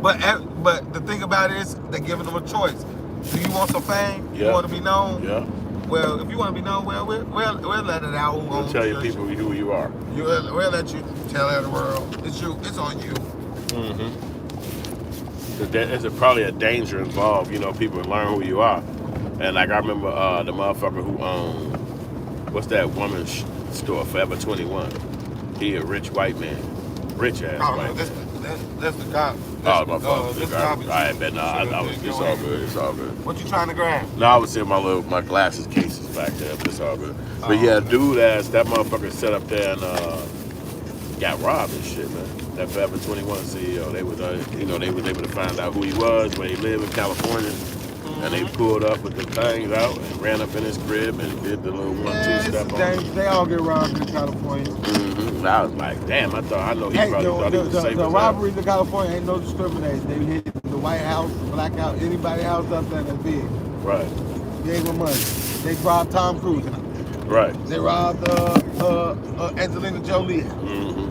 But the thing about it is, they're giving them a choice. Do you want some fame? Yeah. You want to be known? Yeah. Well, if you want to be known, we'll let it out. Who We'll owns tell you your people shit. who you are. We'll let you tell the world. It's you. It's on you. Mm-hmm. There's probably a danger involved, people learn who you are. And like I remember the motherfucker who owned, what's that woman's store, Forever 21. He a rich white man. Rich ass Oh, white no, man. that's the cop. Oh, my fault. This I bet it's all good. It's all good. What you trying to grab? No, I was in my glasses cases back there, but it's all good. But yeah, dude that motherfucker set up there and got robbed and shit, man. That Forever 21 CEO, they was they was able to find out who he was, where he lived in California, and they pulled up with the things out and ran up in his crib and did the little 1-2 step on him. They all get robbed in California. And I was like, damn, I know he probably thought he was safe The as robberies in California ain't no discrimination. They hit the White House, the Black House, anybody's house up there that's big. Right, Gave them money. They robbed Tom Cruise. right. They robbed Angelina Jolie. Mm-hmm.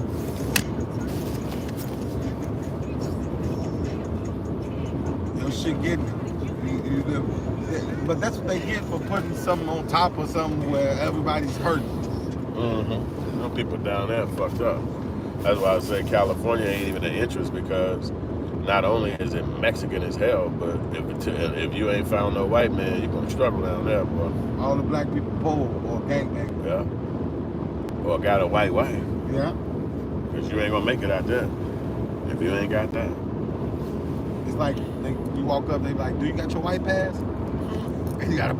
Your shit getting it. But that's what they get for putting something on top of something where everybody's hurting. Mm-hmm. Some people down there fucked up. That's why I say California ain't even an interest, because not only is it Mexican as hell, but if you ain't found no white man, you're gonna struggle down there, boy. All the black people poor or gangbang. Yeah. Or got a white wife, Yeah. because you ain't gonna make it out there if you ain't got that. It's like you walk up, they like, do you got your white pass? And you gotta